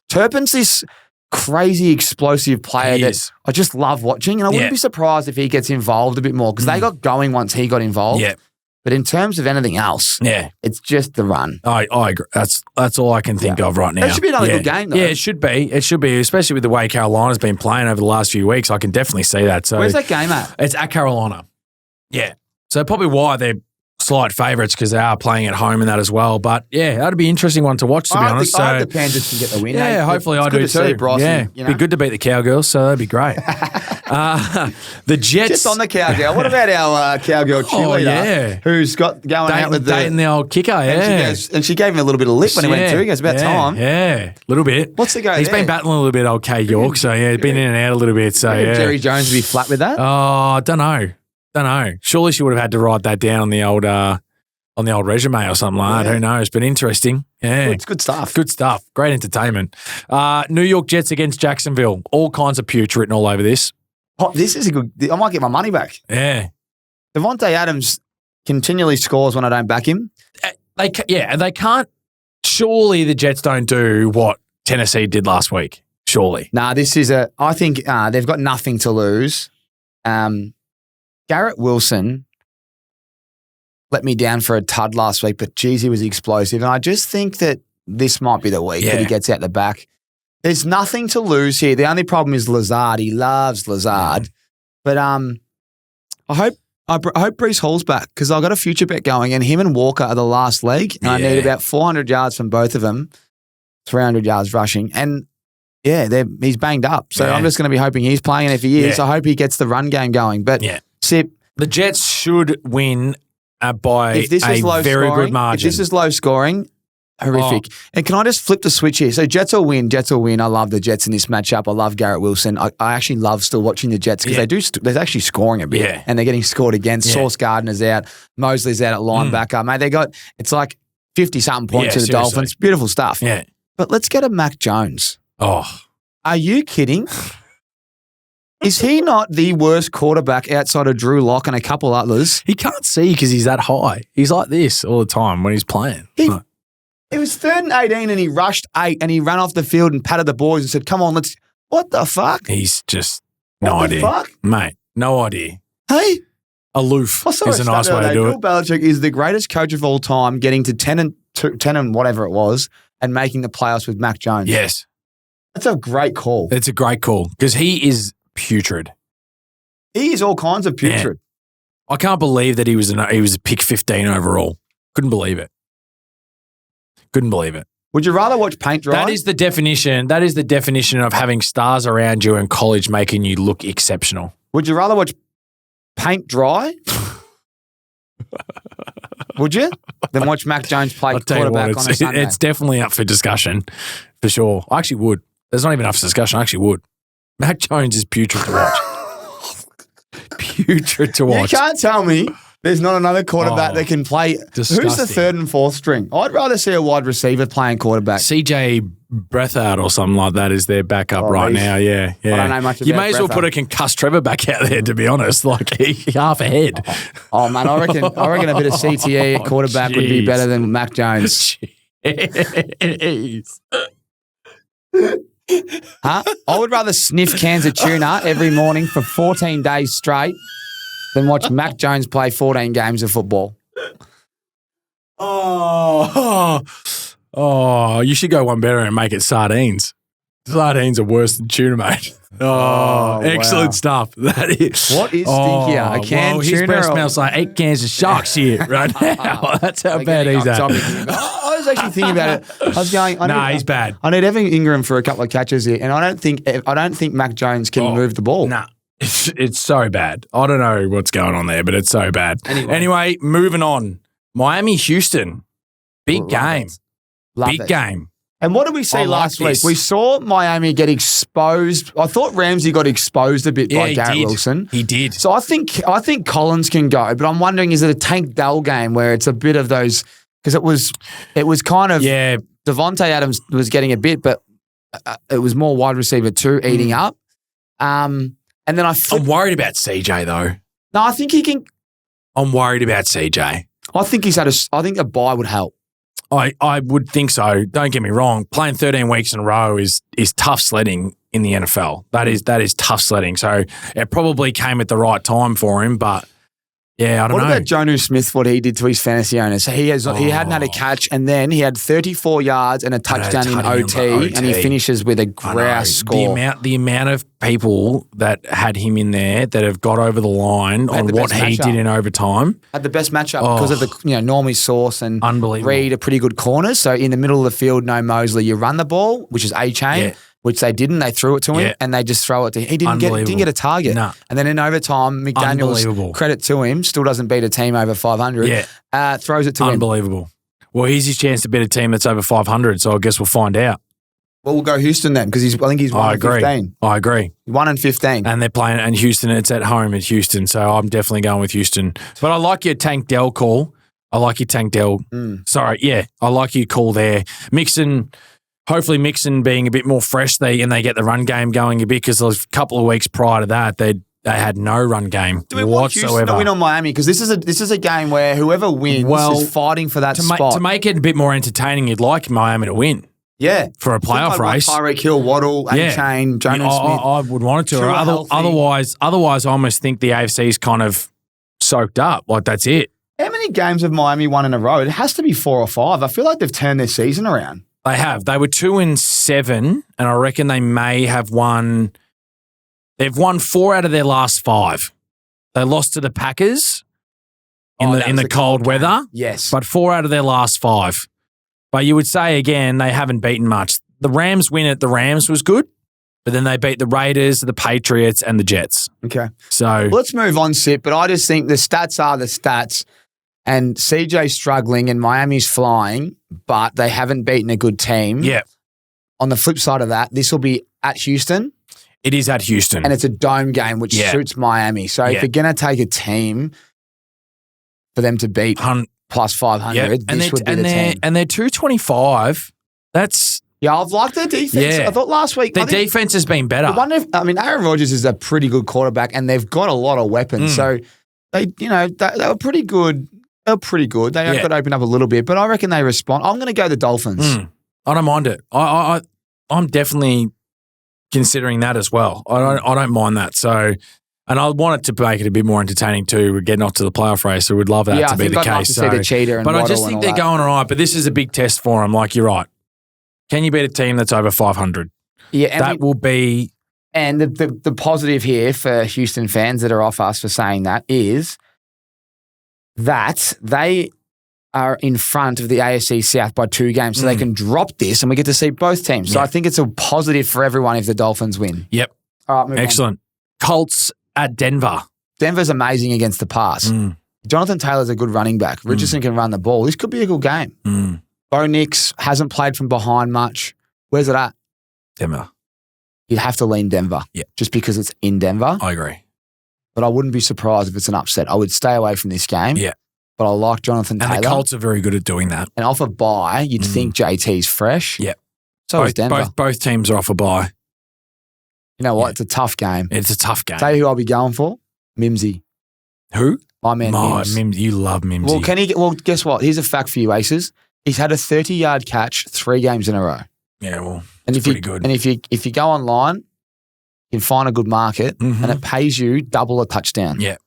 Speaker 1: Turpin's this crazy explosive player that I just love watching. And I wouldn't be surprised if he gets involved a bit more because they got going once he got involved.
Speaker 2: Yeah.
Speaker 1: But in terms of anything else, it's just the run.
Speaker 2: I agree. That's all I can think of right now.
Speaker 1: It should be another good game, though.
Speaker 2: Yeah, it should be. It should be, especially with the way Carolina's been playing over the last few weeks. I can definitely see that. So
Speaker 1: where's that game at?
Speaker 2: It's at Carolina. Yeah. So probably why they're slight favourites because they are playing at home and that as well. But yeah, that'd be an interesting one to watch, to be honest.
Speaker 1: I hope the Panthers can get the win.
Speaker 2: Yeah, hopefully I do too.
Speaker 1: Bryson,
Speaker 2: be good to beat the Cowgirls, so that'd be great. The Jets.
Speaker 1: Just on the Cowgirl. What about our Cowgirl cheerleader who's got going out with
Speaker 2: the old kicker,
Speaker 1: and she gave him a little bit of lip when he went through. He goes, about time.
Speaker 2: Yeah, a little bit.
Speaker 1: What's the go
Speaker 2: He's been battling a little bit, old K York, so he's been in and out a little bit. So
Speaker 1: Jerry Jones would be flat with that?
Speaker 2: Oh, I don't know. Surely she would have had to write that down on the old resume or something like that. Who knows? But interesting. Yeah.
Speaker 1: It's good stuff.
Speaker 2: Good stuff. Great entertainment. New York Jets against Jacksonville. All kinds of pooch written all over this.
Speaker 1: Oh, this is a good... I might get my money back.
Speaker 2: Yeah.
Speaker 1: Devontae Adams continually scores when I don't back him.
Speaker 2: They can't... Surely the Jets don't do what Tennessee did last week. Surely.
Speaker 1: Nah, this is I think they've got nothing to lose. Garrett Wilson let me down for a tud last week, but geez, he was explosive. And I just think that this might be the week that he gets out the back. There's nothing to lose here. The only problem is Lazard. He loves Lazard. But I hope Breece Hall's back because I've got a future bet going and him and Walker are the last leg and I need about 400 yards from both of them, 300 yards rushing. And he's banged up. So I'm just going to be hoping he's playing. And if he is, I hope he gets the run game going. But Sip.
Speaker 2: The Jets should win by a very good margin.
Speaker 1: If this is low scoring, horrific. And can I just flip the switch here? So Jets will win. I love the Jets in this matchup. I love Garrett Wilson. I actually love still watching the Jets because they're actually scoring a bit.
Speaker 2: Yeah.
Speaker 1: And they're getting scored against. Sauce Gardner's out. Mosley's out at linebacker. Mate, it's like 50-something points to the Dolphins. Beautiful stuff.
Speaker 2: Yeah.
Speaker 1: But let's get a Mac Jones.
Speaker 2: Oh.
Speaker 1: Are you kidding? Is he not the worst quarterback outside of Drew Lock and a couple others?
Speaker 2: He can't see because he's that high. He's like this all the time when he's playing.
Speaker 1: It was 3rd and 18 and he rushed 8 and he ran off the field and patted the boys and said, come on, let's... What the fuck?
Speaker 2: He's just no idea.
Speaker 1: What the fuck?
Speaker 2: Mate, no idea.
Speaker 1: Hey?
Speaker 2: Aloof
Speaker 1: I saw
Speaker 2: is a
Speaker 1: stat
Speaker 2: nice
Speaker 1: the
Speaker 2: way
Speaker 1: other
Speaker 2: to
Speaker 1: day.
Speaker 2: do
Speaker 1: Bill
Speaker 2: it.
Speaker 1: Belichick is the greatest coach of all time, getting to 10 and whatever it was, and making the playoffs with Mac Jones.
Speaker 2: Yes.
Speaker 1: That's a great call.
Speaker 2: It's a great call because he is putrid.
Speaker 1: He is all kinds of putrid.
Speaker 2: I can't believe that he was a pick 15 overall. Couldn't believe it.
Speaker 1: Would you rather watch paint dry?
Speaker 2: That is the definition. That is the definition of having stars around you in college making you look exceptional.
Speaker 1: Would you rather watch paint dry? Would you? Then watch Mac Jones play
Speaker 2: I'll tell you
Speaker 1: quarterback
Speaker 2: what,
Speaker 1: on a Sunday.
Speaker 2: it's definitely up for discussion, for sure. I actually would. There's not even enough discussion. I actually would. Mac Jones is putrid to watch. Putrid to watch.
Speaker 1: You can't tell me there's not another quarterback that can play.
Speaker 2: Disgusting.
Speaker 1: Who's the third and fourth string? I'd rather see a wide receiver playing quarterback.
Speaker 2: CJ Breathard or something like that is their backup right now. Yeah.
Speaker 1: I don't know much about
Speaker 2: You may as well
Speaker 1: Breathard.
Speaker 2: put a concussed Trevor back out there, to be honest. Like half a head.
Speaker 1: Oh man, I reckon a bit of CTE at quarterback would be
Speaker 2: jeez.
Speaker 1: better than Mac Jones.
Speaker 2: Jeez.
Speaker 1: Huh? I would rather sniff cans of tuna every morning for 14 days straight than watch Mac Jones play 14 games of football.
Speaker 2: Oh, you should go one better and make it sardines. Sardines are worse than tuna, mate. Oh, excellent
Speaker 1: wow.
Speaker 2: stuff. That is.
Speaker 1: What is stinkier? A canned
Speaker 2: well, his
Speaker 1: tuna
Speaker 2: breath
Speaker 1: or-
Speaker 2: smells like 8 cans of shark shit right now. That's how bad he's at.
Speaker 1: I was actually thinking about it. I was going,
Speaker 2: He's bad.
Speaker 1: I need Evan Ingram for a couple of catches here, and I don't think Mac Jones can move the ball.
Speaker 2: Nah. It's so bad. I don't know what's going on there, but it's so bad.
Speaker 1: Anyway.
Speaker 2: Moving on. Miami, Houston. Big game.
Speaker 1: Love
Speaker 2: Big
Speaker 1: it.
Speaker 2: game.
Speaker 1: And what did we see
Speaker 2: I like
Speaker 1: last week?
Speaker 2: this.
Speaker 1: We saw Miami get exposed. I thought Ramsey got exposed a bit by
Speaker 2: he
Speaker 1: Garrett
Speaker 2: did.
Speaker 1: Wilson.
Speaker 2: He did.
Speaker 1: So I think Collins can go, but I'm wondering, is it a Tank Dell game where it's a bit of those, because it was kind of Devontae Adams was getting a bit, but it was more wide receiver 2 eating up. And then
Speaker 2: I'm worried about CJ though.
Speaker 1: No, I think he can.
Speaker 2: I'm worried about CJ.
Speaker 1: I think I think a bye would help.
Speaker 2: I would think so. Don't get me wrong. Playing 13 weeks in a row is tough sledding in the NFL. That is tough sledding. So it probably came at the right time for him. But yeah, I don't know.
Speaker 1: What about Jonnu Smith? What he did to his fantasy owners? He hadn't had a catch, and then he had 34 yards and a touchdown in OT, and he finishes with a grouse score.
Speaker 2: The amount of people that had him in there that have got over the line on what he did in overtime.
Speaker 1: Had the best matchup because of the Normie Sauce and Reed are pretty good corners. So in the middle of the field, no Mosley. You run the ball, which is A-chain, which they didn't. They threw it to him and they just throw it to him. He didn't get a target.
Speaker 2: No.
Speaker 1: And then in overtime, McDaniels, credit to him, still doesn't beat a team over 500. Throws it to him.
Speaker 2: Unbelievable. Well, here's his chance to beat a team that's over 500, so I guess we'll find out.
Speaker 1: Well, we'll go Houston then because I think he's 1-15.
Speaker 2: I agree.
Speaker 1: 1-15.
Speaker 2: And they're playing, and Houston, it's at home at Houston, so I'm definitely going with Houston. But I like your Tank Dell call. I like your Tank Dell. Sorry, I like your call there. Hopefully Mixon being a bit more fresh, they get the run game going a bit because a couple of weeks prior to that, they had no run game
Speaker 1: Do we want Houston to win on Miami? Because this is a game where whoever wins is fighting for that spot.
Speaker 2: To make it a bit more entertaining, you'd like Miami to win.
Speaker 1: Yeah.
Speaker 2: For a playoff race.
Speaker 1: Tyreek Hill, Waddle, A-Chain, Jonah Smith.
Speaker 2: I would want it to. Otherwise, I almost think the AFC's kind of soaked up. Like, that's it.
Speaker 1: How many games have Miami won in a row? It has to be 4 or 5. I feel like they've turned their season around.
Speaker 2: They have. They were 2-7, and I reckon they may have won. They've won 4 out of their last 5. They lost to the Packers in the cold weather.
Speaker 1: Yes.
Speaker 2: But 4 out of their last 5. But you would say, again, they haven't beaten much. The Rams win at the Rams was good, but then they beat the Raiders, the Patriots, and the Jets.
Speaker 1: Okay.
Speaker 2: So
Speaker 1: let's move on, Sip. But I just think the stats are the stats, and CJ's struggling and Miami's flying, but they haven't beaten a good team.
Speaker 2: Yeah.
Speaker 1: On the flip side of that, this will be at Houston.
Speaker 2: It is at Houston.
Speaker 1: And it's a dome game, which suits Miami. So if you're going to take a team for them to beat plus 500, this would be the team.
Speaker 2: And they're 225. That's...
Speaker 1: Yeah, I've liked their defense.
Speaker 2: Yeah.
Speaker 1: I thought last week...
Speaker 2: Their defense has been better.
Speaker 1: Aaron Rodgers is a pretty good quarterback, and they've got a lot of weapons. So, they were pretty good. They were pretty good. They got to open up a little bit, but I reckon they respond. I'm going to go the Dolphins.
Speaker 2: I don't mind it. I'm definitely considering that as well. I don't mind that. So And I want it to make it a bit more entertaining too. We're getting off to the playoff race, so we'd love that to be the
Speaker 1: I'd
Speaker 2: case.
Speaker 1: like to see the cheater and
Speaker 2: but I just
Speaker 1: Waddle
Speaker 2: think
Speaker 1: and
Speaker 2: they're
Speaker 1: all that.
Speaker 2: going all right. But this is a big test for them. Like, you're right. Can you beat a team that's over 500?
Speaker 1: Yeah, and
Speaker 2: That will be...
Speaker 1: And the positive here for Houston fans that are off us for saying that is that they are in front of the AFC South by 2 games, so they can drop this and we get to see both teams. So I think it's a positive for everyone if the Dolphins win.
Speaker 2: Yep.
Speaker 1: All right, move
Speaker 2: Excellent. Colts at Denver.
Speaker 1: Denver's amazing against the pass. Jonathan Taylor's a good running back. Richardson can run the ball. This could be a good game. Bo Nix hasn't played from behind much. Where's it at?
Speaker 2: Denver.
Speaker 1: You'd have to lean Denver.
Speaker 2: Yeah.
Speaker 1: Just because it's in Denver.
Speaker 2: I agree.
Speaker 1: But I wouldn't be surprised if it's an upset. I would stay away from this game.
Speaker 2: Yeah.
Speaker 1: But I like Jonathan Taylor.
Speaker 2: And the Colts are very good at doing that.
Speaker 1: And off a bye, you'd think JT's fresh.
Speaker 2: Yeah.
Speaker 1: So is Denver.
Speaker 2: Both teams are off a bye.
Speaker 1: You know what? It's a tough game.
Speaker 2: It's a tough game.
Speaker 1: Tell you who I'll be going for? Mimsy.
Speaker 2: Who?
Speaker 1: My man Mims.
Speaker 2: You love Mimsy.
Speaker 1: Well, guess what? Here's a fact for you, Aces. He's had a 30-yard catch 3 games in a row.
Speaker 2: Yeah, well,
Speaker 1: and
Speaker 2: it's pretty good.
Speaker 1: And if you go online, you can find a good market and it pays you double a touchdown.
Speaker 2: Yeah.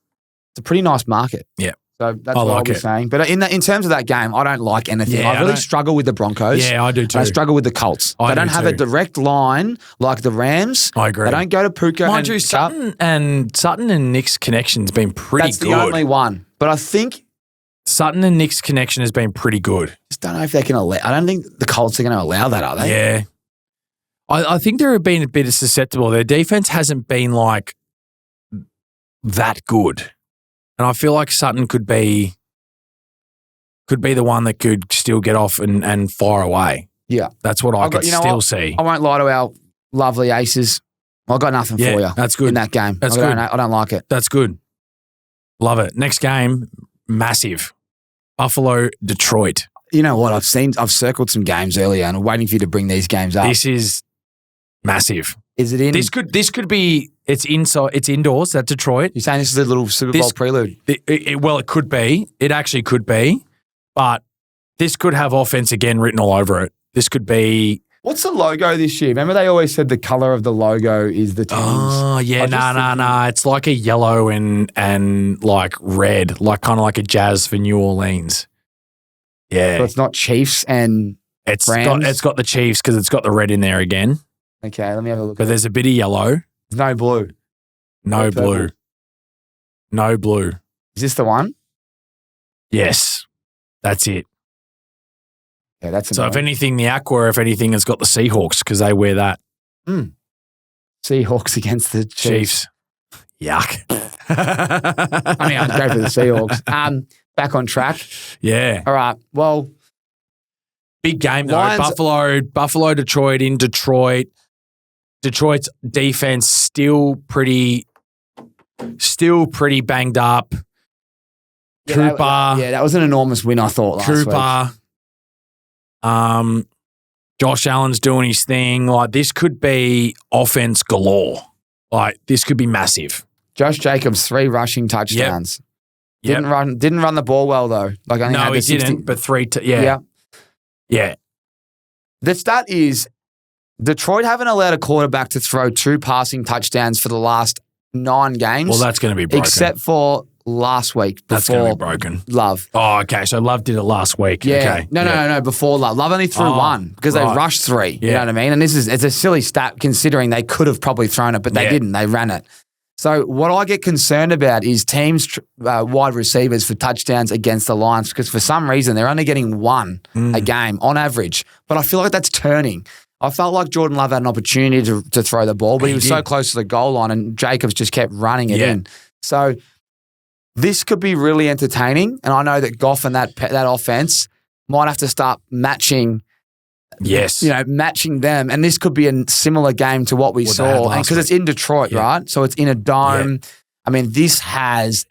Speaker 1: It's a pretty nice market.
Speaker 2: Yeah.
Speaker 1: So that's what I'll be saying. But in terms of that game, I don't like anything.
Speaker 2: Yeah,
Speaker 1: I really struggle with the Broncos.
Speaker 2: Yeah, I do too.
Speaker 1: I struggle with the Colts. They don't have a direct line like the Rams.
Speaker 2: I agree.
Speaker 1: They don't go to Puka.
Speaker 2: Mind you, Sutton and Nick's connection's been pretty good.
Speaker 1: That's the only one. But I think
Speaker 2: Sutton and Nick's connection has been pretty good.
Speaker 1: Just don't know if they can allow. I don't think the Colts are going to allow that, are they?
Speaker 2: Yeah. I think they're being a bit susceptible. Their defense hasn't been like that good. And I feel like Sutton could be the one that could still get off and fire away.
Speaker 1: Yeah.
Speaker 2: That's what I could still see.
Speaker 1: I won't lie to our lovely Aces. I've got nothing for you.
Speaker 2: That's good.
Speaker 1: In that game.
Speaker 2: That's good.
Speaker 1: I don't like it.
Speaker 2: That's good. Love it. Next game, massive. Buffalo, Detroit.
Speaker 1: You know what? I've circled some games earlier and I'm waiting for you to bring these games up.
Speaker 2: This is massive.
Speaker 1: Is it in?
Speaker 2: This could be. It's inside. It's indoors at Detroit.
Speaker 1: You're saying this is a little Super Bowl prelude?
Speaker 2: Well, it could be. It actually could be, but this could have offense again written all over it. This could be.
Speaker 1: What's the logo this year? Remember they always said the color of the logo is the teams.
Speaker 2: Oh yeah, nah. It's like a yellow and like red, like kind of like a Jazz for New Orleans. Yeah,
Speaker 1: so it's not Chiefs and Rams?
Speaker 2: It's got the Chiefs because it's got the red in there again.
Speaker 1: Okay, let me have a look.
Speaker 2: But there's a bit of yellow.
Speaker 1: There's no blue.
Speaker 2: No blue. No blue.
Speaker 1: Is this the one?
Speaker 2: Yes, that's it.
Speaker 1: Yeah, that's
Speaker 2: so. If anything, the Aqua, if anything, has got the Seahawks because they wear that.
Speaker 1: Seahawks against the Chiefs.
Speaker 2: Yuck.
Speaker 1: I mean, I'd go for the Seahawks. Back on track.
Speaker 2: Yeah.
Speaker 1: All right. Well,
Speaker 2: big game though. Buffalo, Detroit in Detroit. Detroit's defense still pretty banged up.
Speaker 1: Yeah,
Speaker 2: Cooper.
Speaker 1: That was an enormous win, I thought, last
Speaker 2: week. Josh Allen's doing his thing. Like, this could be offense galore. Like, this could be massive.
Speaker 1: Josh Jacobs, 3 rushing touchdowns.
Speaker 2: Yep.
Speaker 1: Didn't run the ball well though. Like only had
Speaker 2: he didn't. But 3. Yeah.
Speaker 1: The stat is Detroit haven't allowed a quarterback to throw 2 passing touchdowns for the last 9 games.
Speaker 2: Well, that's going to be broken.
Speaker 1: Except for last week.
Speaker 2: That's going to be broken.
Speaker 1: Love.
Speaker 2: Oh, okay. So Love did it last week.
Speaker 1: Yeah.
Speaker 2: Okay.
Speaker 1: No. Before Love. Love only threw 1 because they rushed 3. You know what I mean? And it's a silly stat considering they could have probably thrown it, but they didn't. They ran it. So what I get concerned about is teams' wide receivers for touchdowns against the Lions because for some reason they're only getting 1 a game on average. But I feel like that's turning. I felt like Jordan Love had an opportunity to throw the ball, but he was so close to the goal line and Jacobs just kept running it in. So this could be really entertaining. And I know that Goff and that offense might have to start matching matching them. And this could be a similar game to what we saw. And because it's in Detroit, right? So it's in a dome. Yeah. I mean, this has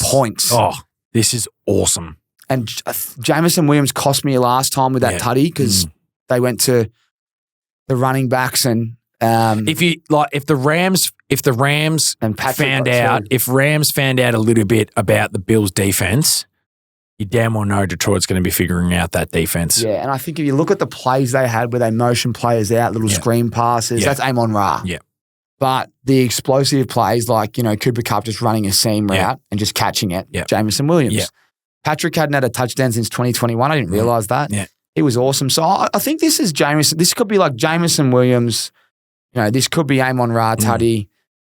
Speaker 1: points.
Speaker 2: Oh, this is awesome.
Speaker 1: And Jameson Williams cost me last time with that tutty because they went to the running backs and if the Rams found out a little bit about the Bills' defense, you damn well know Detroit's going to be figuring out that defense. Yeah, and I think if you look at the plays they had where they motion players out, little screen passes, that's Amon-Ra.
Speaker 2: Yeah.
Speaker 1: But the explosive plays like, Cooper Kupp just running a seam route and just catching it, Jameson Williams.
Speaker 2: Yeah.
Speaker 1: Patrick hadn't had a touchdown since 2021. I didn't realise that.
Speaker 2: Yeah.
Speaker 1: He was awesome. So I think this is Jameson. This could be like Jameson Williams. This could be Amon Ra Tutty.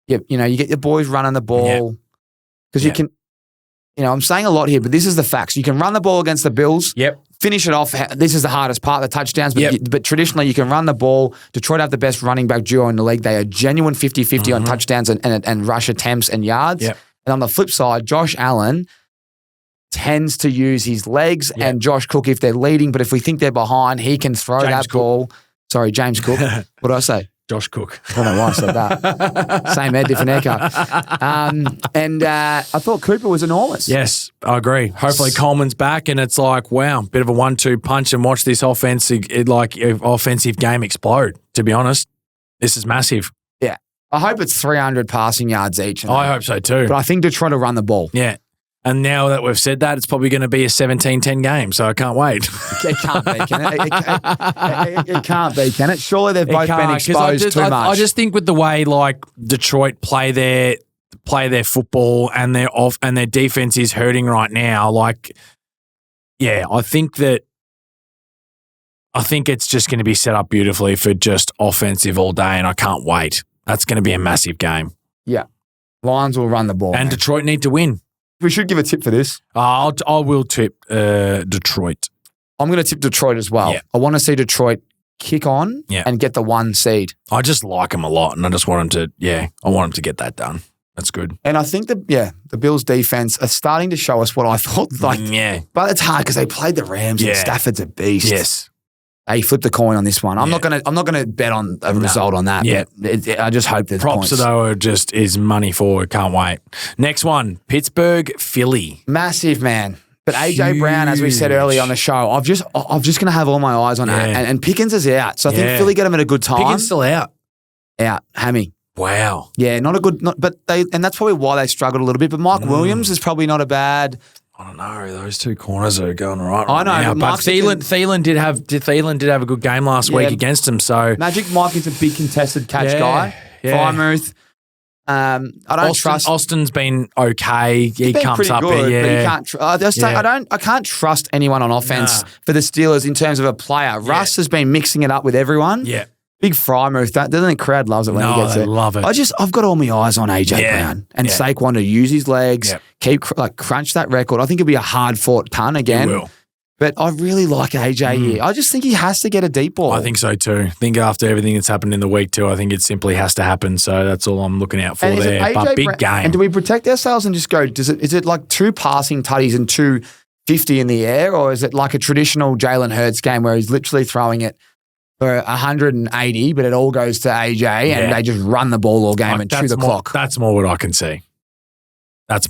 Speaker 1: You get the boys running the ball. Because you can, I'm saying a lot here, but this is the facts. You can run the ball against the Bills.
Speaker 2: Yep.
Speaker 1: Finish it off. This is the hardest part, the touchdowns. But traditionally, you can run the ball. Detroit have the best running back duo in the league. They are genuine 50-50 on touchdowns and rush attempts and yards.
Speaker 2: Yep.
Speaker 1: And on the flip side, Josh Allen tends to use his legs and Josh Cook if they're leading. But if we think they're behind, he can throw ball. Sorry, James Cook. What did I say?
Speaker 2: Josh Cook.
Speaker 1: I don't know why I said that. Same head, different haircut. I thought Cooper was enormous.
Speaker 2: Yes, I agree. Hopefully Coleman's back and it's like, wow, bit of a 1-2 punch and watch this offensive game explode, to be honest. This is massive.
Speaker 1: Yeah. I hope it's 300 passing yards each.
Speaker 2: I hope so too.
Speaker 1: But I think Detroit will run the ball.
Speaker 2: Yeah. And now that we've said that, it's probably going to be a 17-10 game, so I can't wait.
Speaker 1: It can't be, can it? It can't be, can it? Surely they've both been exposed too much.
Speaker 2: I just think with the way Detroit play their football and their defense is hurting right now. I think it's just going to be set up beautifully for just offensive all day, and I can't wait. That's going to be a massive game.
Speaker 1: Yeah, Lions will run the ball,
Speaker 2: and Detroit need to win.
Speaker 1: We should give a tip for this.
Speaker 2: I will tip Detroit.
Speaker 1: I'm going to tip Detroit as well.
Speaker 2: Yeah.
Speaker 1: I want to see Detroit kick on and get the 1 seed.
Speaker 2: I just like them a lot, and I just want them to. I want them to get that done. That's good.
Speaker 1: And I think the Bills' defense are starting to show us what I thought. But it's hard because they played the Rams and Stafford's a beast.
Speaker 2: Yes.
Speaker 1: Hey, flip the coin on this one. I'm not gonna bet on a result on that.
Speaker 2: Yeah.
Speaker 1: But I just hope there's
Speaker 2: props
Speaker 1: points.
Speaker 2: Though is money forward. Can't wait. Next one, Pittsburgh, Philly.
Speaker 1: Massive, man. But AJ Brown, as we said earlier on the show, I'm just gonna have all my eyes on that. And Pickens is out, so I think Philly get him at a good time.
Speaker 2: Pickens still out.
Speaker 1: Out, hammy.
Speaker 2: Wow.
Speaker 1: Yeah, not a good. And that's probably why they struggled a little bit. But Mike Williams is probably not a bad.
Speaker 2: I don't know. Those two corners are going right.
Speaker 1: I know,
Speaker 2: now. But Thielen did have a good game last week against him. So
Speaker 1: Magic Mike is a big contested catch guy.
Speaker 2: Yeah.
Speaker 1: Frymouth. I don't trust.
Speaker 2: Austin's been okay. He comes up
Speaker 1: good,
Speaker 2: there.
Speaker 1: But he can't. I can't trust anyone on offense for the Steelers in terms of a player. Russ has been mixing it up with everyone.
Speaker 2: Yeah.
Speaker 1: Big Frymouth. Doesn't the crowd loves it when he gets it?
Speaker 2: Love it.
Speaker 1: I've got all my eyes on AJ Brown and Saquon to use his legs, keep crunch that record. I think it'll be a hard fought ton again.
Speaker 2: He will.
Speaker 1: But I really like AJ here. I just think he has to get a deep ball.
Speaker 2: I think so too. I think after everything that's happened in the week too, I think it simply has to happen. So that's all I'm looking out for there. But big game.
Speaker 1: And do we protect ourselves and just go, is it like 2 passing tutties and 250 in the air? Or is it like a traditional Jalen Hurts game where he's literally throwing it for 180, but it all goes to AJ and they just run the ball all game and chew the clock?
Speaker 2: That's more what I can see. That's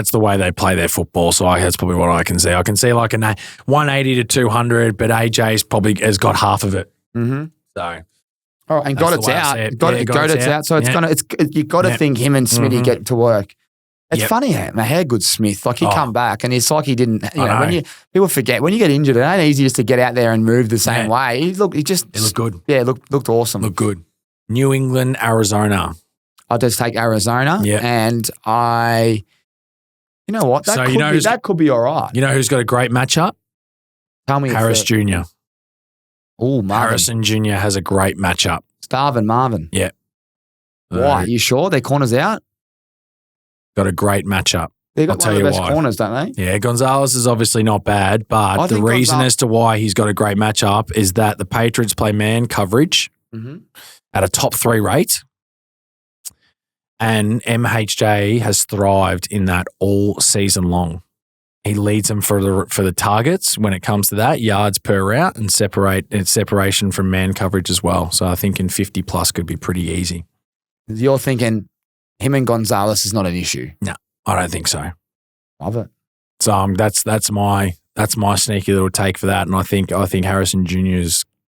Speaker 2: the way they play their football. So that's probably what I can see. I can see like a 180 to 200, but AJ's probably has got half of it.
Speaker 1: Mm-hmm.
Speaker 2: So,
Speaker 1: all right, and Goddard's out. Goddard's out. So you've got to think him and Smitty get to work. It's funny how good Smith. Like he come back and it's like he didn't. When people forget when you get injured, it ain't easy just to get out there and move the same way. He looked
Speaker 2: good.
Speaker 1: Yeah, looked awesome.
Speaker 2: Looked good. New England, Arizona.
Speaker 1: I'll just take Arizona. Yeah, and you know what? That could be all right.
Speaker 2: You know who's got a great matchup?
Speaker 1: Tell me,
Speaker 2: Harris Jr.
Speaker 1: Oh, Marvin.
Speaker 2: Harrison Jr. has a great matchup.
Speaker 1: Starvin Marvin.
Speaker 2: Yeah.
Speaker 1: Why? Are you sure their corners out?
Speaker 2: Got a great matchup.
Speaker 1: They've got one of the best corners, don't they?
Speaker 2: Yeah, Gonzalez is obviously not bad, but the reason as to why he's got a great matchup is that the Patriots play man coverage at a top 3 rate, and MHJ has thrived in that all season long. He leads them for the targets when it comes to that, yards per route, and separation from man coverage as well. So I think in 50 plus could be pretty easy.
Speaker 1: You're thinking him and Gonzalez is not an issue?
Speaker 2: No, I don't think so.
Speaker 1: Love it.
Speaker 2: So that's my sneaky little take for that, and I think Harrison Jr.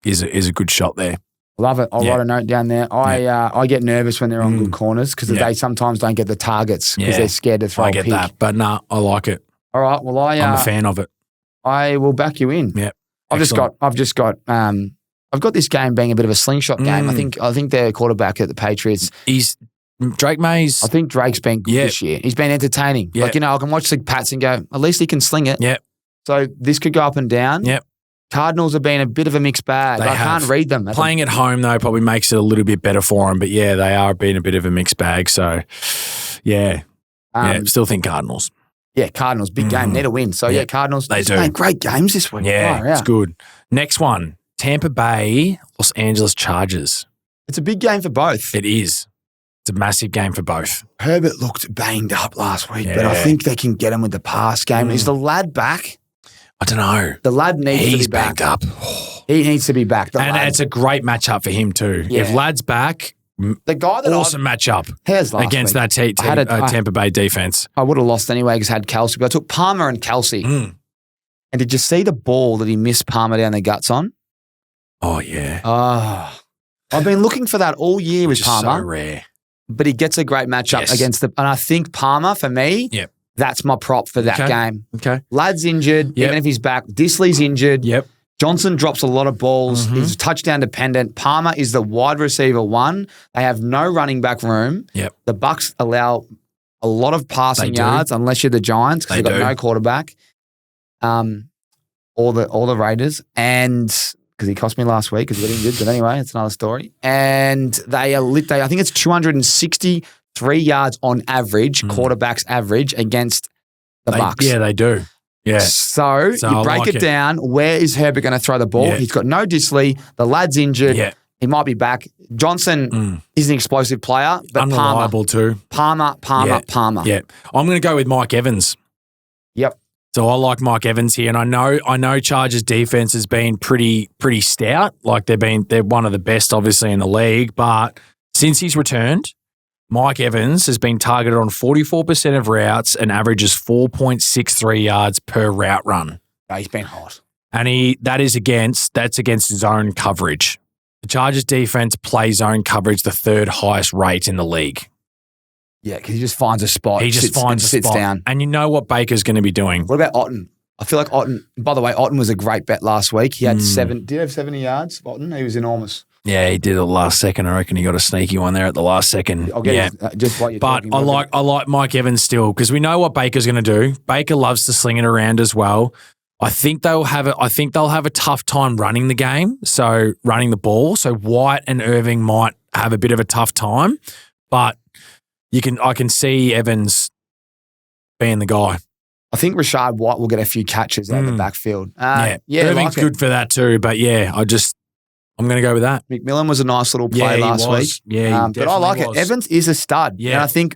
Speaker 2: is a good shot there.
Speaker 1: Love it. I'll write a note down there. I get nervous when they're on good corners because they sometimes don't get the targets because they're scared to throw a pick.
Speaker 2: I get that, but I like it.
Speaker 1: All right. Well,
Speaker 2: I'm a fan of it.
Speaker 1: I will back you in.
Speaker 2: Yeah.
Speaker 1: I've just got I've got this game being a bit of a slingshot game. I think their quarterback at the Patriots.
Speaker 2: He's Drake Mays.
Speaker 1: I think Drake's been good this year. He's been entertaining.
Speaker 2: Yep.
Speaker 1: Like, I can watch the Pats and go, at least he can sling it.
Speaker 2: Yep.
Speaker 1: So this could go up and down.
Speaker 2: Yep.
Speaker 1: Cardinals have been a bit of a mixed bag. I can't read them.
Speaker 2: Playing at home, though, probably makes it a little bit better for them. But, yeah, they are being a bit of a mixed bag. So, yeah. Still think Cardinals.
Speaker 1: Yeah, Cardinals, big game. Need a win. So, Cardinals.
Speaker 2: They do.
Speaker 1: Made great games this week.
Speaker 2: Yeah, it's good. Next one, Tampa Bay, Los Angeles Chargers.
Speaker 1: It's a big game for both.
Speaker 2: It is. It's a massive game for both.
Speaker 1: Herbert looked banged up last week, but I think they can get him with the pass game. Is the lad back?
Speaker 2: I don't know.
Speaker 1: The lad needs to be back.
Speaker 2: He's banged up.
Speaker 1: He needs to be back.
Speaker 2: And it's a great matchup for him too.
Speaker 1: Yeah.
Speaker 2: If Lad's back,
Speaker 1: the guy that
Speaker 2: awesome matchup
Speaker 1: week.
Speaker 2: against that Tampa Bay defense.
Speaker 1: I would have lost anyway because I had Kelsey, but I took Palmer and Kelsey. And did you see the ball that he missed Palmer down the guts on?
Speaker 2: Oh, yeah.
Speaker 1: Oh, I've been looking for that all year with Palmer.
Speaker 2: So rare.
Speaker 1: But he gets a great matchup against and I think Palmer, for me, that's my prop for that game.
Speaker 2: Okay.
Speaker 1: Lad's injured, even if he's back. Disley's injured.
Speaker 2: Yep.
Speaker 1: Johnson drops a lot of balls. He's touchdown dependent. Palmer is the wide receiver one. They have no running back room.
Speaker 2: Yep.
Speaker 1: The Bucs allow a lot of passing yards unless you're the Giants because they've got no quarterback. All the Raiders and because he cost me last week because he got injured. But anyway, it's another story. And they are I think it's 263 yards on average, quarterbacks average against the Bucs.
Speaker 2: Yeah, they do. Yeah.
Speaker 1: So you break it down. Where is Herbert going to throw the ball?
Speaker 2: Yeah.
Speaker 1: He's got no Disley. The lad's injured.
Speaker 2: Yeah.
Speaker 1: He might be back. Johnson is an explosive player, but
Speaker 2: unreliable too.
Speaker 1: Palmer.
Speaker 2: Yeah. I'm going to go with Mike Evans.
Speaker 1: Yep.
Speaker 2: So I like Mike Evans here, and I know Chargers defense has been pretty stout. Like they're one of the best, obviously, in the league. But since he's returned, Mike Evans has been targeted on 44% of routes and averages 4.63 yards per route run.
Speaker 1: No, he's been hot,
Speaker 2: and that's against zone coverage. The Chargers defense plays zone coverage the third highest rate in the league.
Speaker 1: Yeah, because he just finds a spot.
Speaker 2: He just
Speaker 1: sits down.
Speaker 2: And you know what Baker's going to be doing.
Speaker 1: What about Otten? I feel like Otten, by the way, Otten was a great bet last week. He had did he have 70 yards, Otten? He was enormous.
Speaker 2: Yeah, he did it last second. I reckon he got a sneaky one there at the last second.
Speaker 1: I'll get just what you're talking about.
Speaker 2: I like Mike Evans still because we know what Baker's going to do. Baker loves to sling it around as well. I think they'll have a tough time running the game, so running the ball. So White and Irving might have a bit of a tough time, but I can see Evans being the guy.
Speaker 1: I think Rashad White will get a few catches out of the backfield.
Speaker 2: Irving's good for that too, but I'm going to go with that.
Speaker 1: McMillan was a nice little play last week.
Speaker 2: Yeah,
Speaker 1: but I like it. Evans is a stud.
Speaker 2: Yeah.
Speaker 1: And I think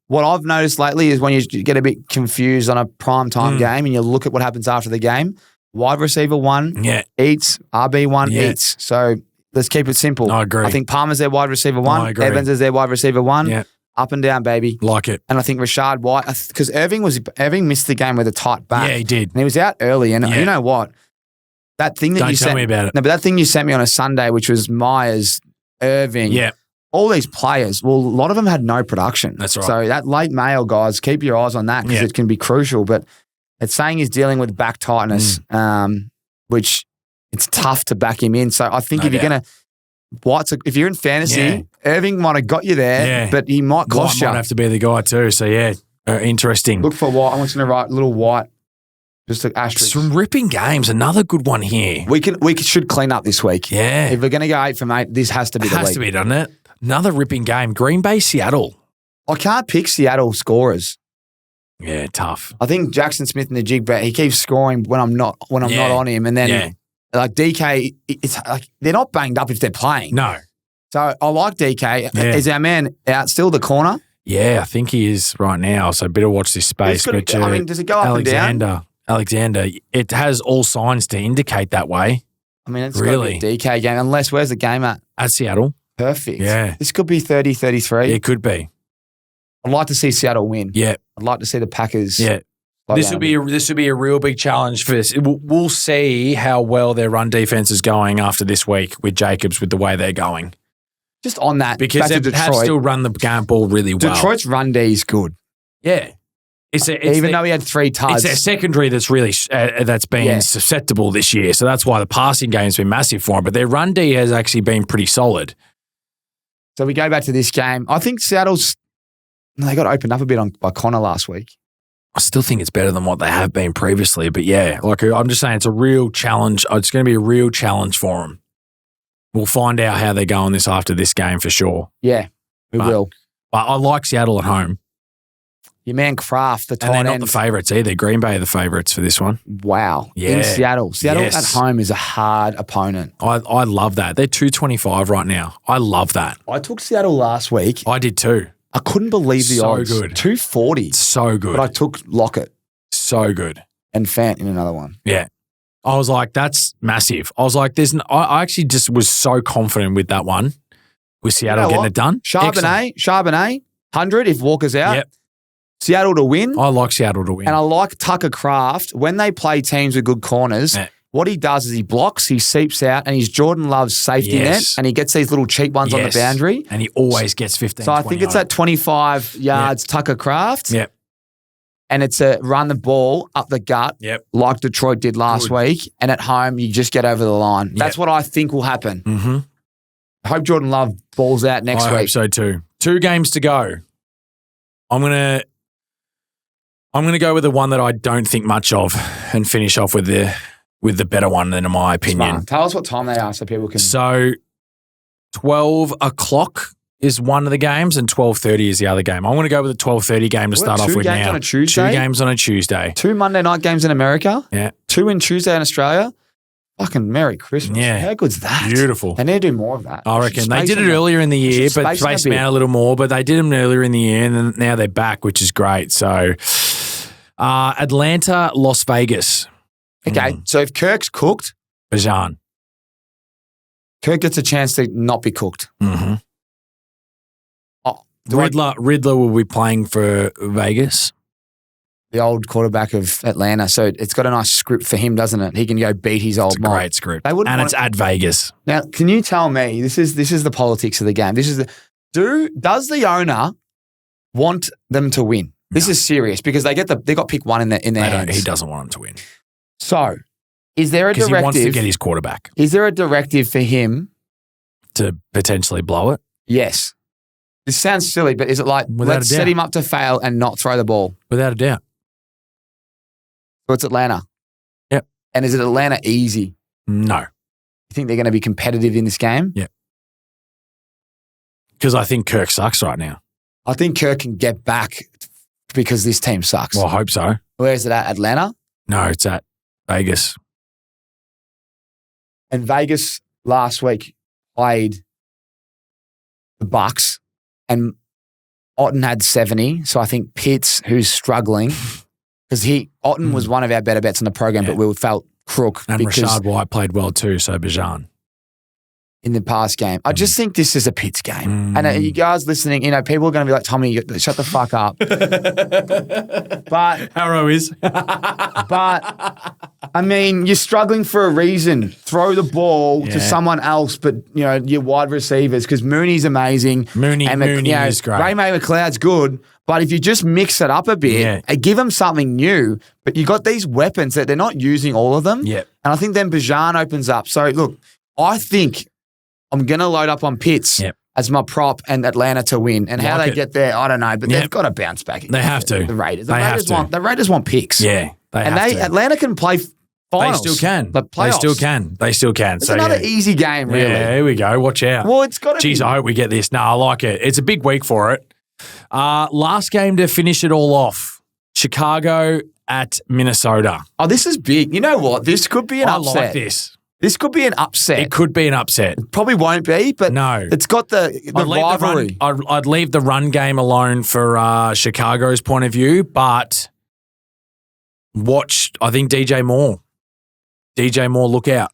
Speaker 1: what I've noticed lately is when you get a bit confused on a prime time game and you look at what happens after the game, wide receiver one eats, RB1 eats. So let's keep it simple.
Speaker 2: I agree.
Speaker 1: I think Palmer's their wide receiver one.
Speaker 2: I agree.
Speaker 1: Evans is their wide receiver one.
Speaker 2: Yeah.
Speaker 1: Up and down, baby.
Speaker 2: Like it.
Speaker 1: And I think Rashad White, because Irving missed the game with a tight back.
Speaker 2: Yeah, he did.
Speaker 1: And he was out early. And you know what? That thing that
Speaker 2: Don't tell me about it.
Speaker 1: No, but that thing you sent me on a Sunday, which was Myers, Irving, all these players, well, a lot of them had no production.
Speaker 2: That's right.
Speaker 1: So that late mail, guys, keep your eyes on that because it can be crucial. But it's saying he's dealing with back tightness, which it's tough to back him in. So I think if you're in fantasy, Irving might have got you there, but he might cost you.
Speaker 2: Might have to be the guy too. So interesting.
Speaker 1: Look for White. I'm just going to write little White. Just an asterisk.
Speaker 2: Some ripping games. Another good one here.
Speaker 1: We should clean up this week.
Speaker 2: Yeah.
Speaker 1: If we're going to go 8 from 8, this has to be the week.
Speaker 2: Has to be, doesn't it? Another ripping game. Green Bay, Seattle.
Speaker 1: I can't pick Seattle scorers.
Speaker 2: Yeah, tough.
Speaker 1: I think Jackson Smith in the jig bet, he keeps scoring when I'm not on him. And then like DK, it's like they're not banged up if they're playing.
Speaker 2: No.
Speaker 1: So I like DK. Yeah. Is our man out still the corner?
Speaker 2: Yeah, I think he is right now. So better watch this space.
Speaker 1: Does it go up and down?
Speaker 2: Alexander, it has all signs to indicate that way.
Speaker 1: I mean, it's really got to be a DK game, unless where's the game at?
Speaker 2: At Seattle.
Speaker 1: Perfect.
Speaker 2: Yeah.
Speaker 1: This could be 30-33.
Speaker 2: It could be.
Speaker 1: I'd like to see Seattle win.
Speaker 2: Yeah.
Speaker 1: I'd like to see the Packers.
Speaker 2: Yeah. This would be a real big challenge for this. We'll see how well their run defense is going after this week with Jacobs with the way they're going.
Speaker 1: Just on that,
Speaker 2: because they have still run the game ball really well.
Speaker 1: Detroit's run D is good.
Speaker 2: Yeah.
Speaker 1: Even though he had 3 tuds.
Speaker 2: It's their secondary that's really that's been susceptible this year. So that's why the passing game's been massive for them. But their run D has actually been pretty solid.
Speaker 1: So we go back to this game. I think they got opened up a bit by Connor last week.
Speaker 2: I still think it's better than what they have been previously. But yeah, like I'm just saying it's a real challenge. It's going to be a real challenge for them. We'll find out how they go on this after this game for sure.
Speaker 1: Yeah, we will.
Speaker 2: But I like Seattle at home.
Speaker 1: Your man Kraft, the tight end.
Speaker 2: And they're not the favourites either. Green Bay are the favourites for this one.
Speaker 1: Wow.
Speaker 2: Yeah.
Speaker 1: In Seattle. Seattle at home is a hard opponent.
Speaker 2: I love that. They're 225 right now. I love that.
Speaker 1: I took Seattle last week.
Speaker 2: I did too.
Speaker 1: I couldn't believe the odds.
Speaker 2: So good.
Speaker 1: 240.
Speaker 2: So good.
Speaker 1: But I took Lockett.
Speaker 2: So good.
Speaker 1: And Fant in another one.
Speaker 2: Yeah. I was like, that's massive. I was like, I actually just was so confident with that one, with Seattle getting it done.
Speaker 1: Charbonnet, 100 if Walker's out.
Speaker 2: Yep.
Speaker 1: Seattle to win.
Speaker 2: I like Seattle to win.
Speaker 1: And I like Tucker Kraft. When they play teams with good corners, what he does is he blocks, he seeps out, and he's Jordan Love's safety net, and he gets these little cheap ones on the boundary.
Speaker 2: And he always gets 15,
Speaker 1: So I think it's at 25 yards Tucker Kraft.
Speaker 2: Yep.
Speaker 1: And it's a run the ball up the gut like Detroit did last week. And at home, you just get over the line. That's what I think will happen.
Speaker 2: Mm-hmm.
Speaker 1: I hope Jordan Love balls out next week.
Speaker 2: I hope so too. 2 games to go. I'm gonna go with the one that I don't think much of and finish off with the better one, in my opinion.
Speaker 1: Smart. Tell us what time they are so people can...
Speaker 2: So 12 o'clock is one of the games and 12:30 is the other game. I want to go with the 12:30 game to start off with now.
Speaker 1: 2 games on a Tuesday?
Speaker 2: 2 games on a Tuesday.
Speaker 1: 2 Monday night games in America?
Speaker 2: Yeah.
Speaker 1: 2 in Tuesday in Australia? Fucking Merry Christmas.
Speaker 2: Yeah.
Speaker 1: How good's that?
Speaker 2: Beautiful.
Speaker 1: They need to do more of that.
Speaker 2: I reckon. They did it earlier in the year, but spaced them out a little more. But they did them earlier in the year, and then now they're back, which is great. So Atlanta, Las Vegas.
Speaker 1: Okay, so if Kirk's cooked,
Speaker 2: Bajan.
Speaker 1: Kirk gets a chance to not be cooked.
Speaker 2: Mm-hmm. Riddler will be playing for Vegas.
Speaker 1: The old quarterback of Atlanta. So it's got a nice script for him, doesn't it? He can go beat his old mom.
Speaker 2: Great script. And it's at Vegas.
Speaker 1: Now, can you tell me, this is the politics of the game. Does the owner want them to win? No. This is serious because they got pick 1 in their hands.
Speaker 2: He doesn't want them to win.
Speaker 1: So, is there a directive?
Speaker 2: Because he wants to get his quarterback.
Speaker 1: Is there a directive for him
Speaker 2: to potentially blow it?
Speaker 1: Yes. This sounds silly, but is it like, let's set him up to fail and not throw the ball?
Speaker 2: Without a doubt.
Speaker 1: So it's Atlanta.
Speaker 2: Yep.
Speaker 1: And is it Atlanta easy?
Speaker 2: No.
Speaker 1: You think they're going to be competitive in this game?
Speaker 2: Yep. Because I think Kirk sucks right now.
Speaker 1: I think Kirk can get back because this team sucks.
Speaker 2: Well, I hope so.
Speaker 1: Where is it at? Atlanta?
Speaker 2: No, it's at Vegas.
Speaker 1: And Vegas last week played the Bucks, and Otten had 70. So I think Pitts, who's struggling, because Otten was one of our better bets in the program, but we felt crook.
Speaker 2: And Rashad White played well too, so Bajan.
Speaker 1: In the past game. I just think this is a Pitts game. And you guys listening, people are going to be like, Tommy, shut the fuck up. But
Speaker 2: Harrow is.
Speaker 1: But I mean, you're struggling for a reason. Throw the ball to someone else, but your wide receivers, because Mooney's amazing.
Speaker 2: Mooney is great.
Speaker 1: Ray May McLeod's good. But if you just mix it up a bit and give them something new, but you got these weapons that they're not using all of them.
Speaker 2: Yep.
Speaker 1: And I think then Bajan opens up. So look, I think I'm going to load up on Pitts as my prop and Atlanta to win. And how they get there, I don't know. But they've got to bounce back.
Speaker 2: They have to.
Speaker 1: The Raiders. The Raiders want picks.
Speaker 2: Yeah,
Speaker 1: Atlanta can play finals.
Speaker 2: They still can.
Speaker 1: The playoffs.
Speaker 2: They still can.
Speaker 1: It's another easy game, really.
Speaker 2: Yeah, here we go. Watch out.
Speaker 1: Well, it's got to be.
Speaker 2: Jeez, I hope we get this. No, I like it. It's a big week for it. Last game to finish it all off. Chicago at Minnesota.
Speaker 1: Oh, this is big. You know what? This could be an upset.
Speaker 2: I like this.
Speaker 1: This could be an upset.
Speaker 2: It could be an upset.
Speaker 1: It probably won't be, but it's got the rivalry.
Speaker 2: I'd leave the run game alone for Chicago's point of view, but watch, I think DJ Moore. DJ Moore, look out.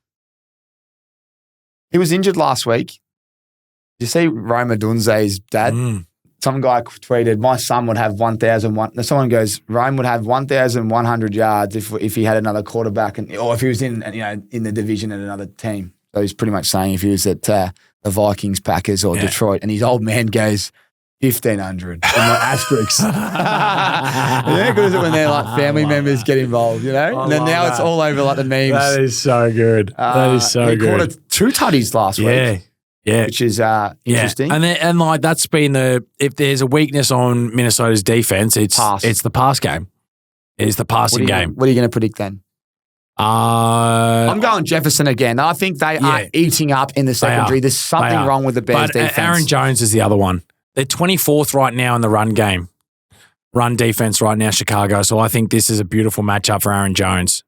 Speaker 1: He was injured last week. Did you see Rome Odunze's dad? Some guy tweeted, my son would have 1,001. Someone goes, Rome would have 1,100 yards if he had another quarterback, or if he was in the division at another team. So he's pretty much saying if he was at the Vikings, Packers, or Detroit, and his old man goes, 1,500 in my asterisks. How good is it when they're like family members get involved, you know? And then now it's all over like the memes.
Speaker 2: That is so good. That is so
Speaker 1: he
Speaker 2: good.
Speaker 1: caught 2 tutties last week.
Speaker 2: Yeah.
Speaker 1: Which is interesting.
Speaker 2: And like that's been if there's a weakness on Minnesota's defense, it's the pass game. It's the passing game.
Speaker 1: What are you going to predict then? I'm going Jefferson again. I think they are eating up in the secondary. There's something wrong with the Bears defense.
Speaker 2: Aaron Jones is the other one. They're 24th right now in the run game. Run defense right now, Chicago. So I think this is a beautiful matchup for Aaron Jones.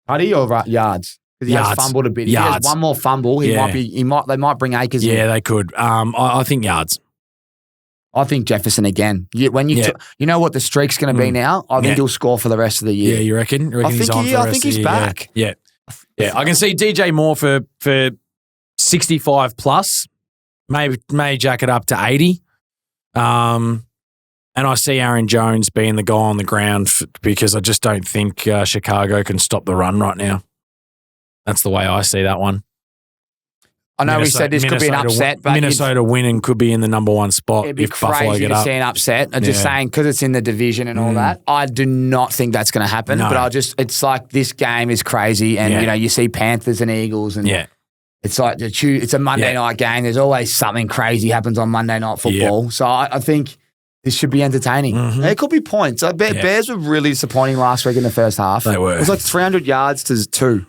Speaker 1: Putty or yards? Because he has fumbled a bit. If he has one more fumble, they might bring Akers in.
Speaker 2: Yeah, they could. I think yards.
Speaker 1: I think Jefferson again. You know what the streak's going to be now? I think he'll score for the rest of the year.
Speaker 2: Yeah, you reckon?
Speaker 1: I think he's back.
Speaker 2: Yeah. I can see DJ Moore for 65 plus. Maybe jack it up to 80. And I see Aaron Jones being the guy on the ground because I just don't think Chicago can stop the run right now. That's the way I see that one.
Speaker 1: I know we said this could be an upset, but
Speaker 2: Minnesota winning could be in the number 1 spot
Speaker 1: if
Speaker 2: Buffalo get up.
Speaker 1: See an upset. I'm just saying because it's in the division and all that. I do not think that's going to happen. No. But it's like this game is crazy, and you see Panthers and Eagles, and it's like it's a Monday night game. There's always something crazy happens on Monday night football. So I think this should be entertaining. It could be points. Bears were really disappointing last week in the first half.
Speaker 2: They were.
Speaker 1: It was like 300 yards to 2,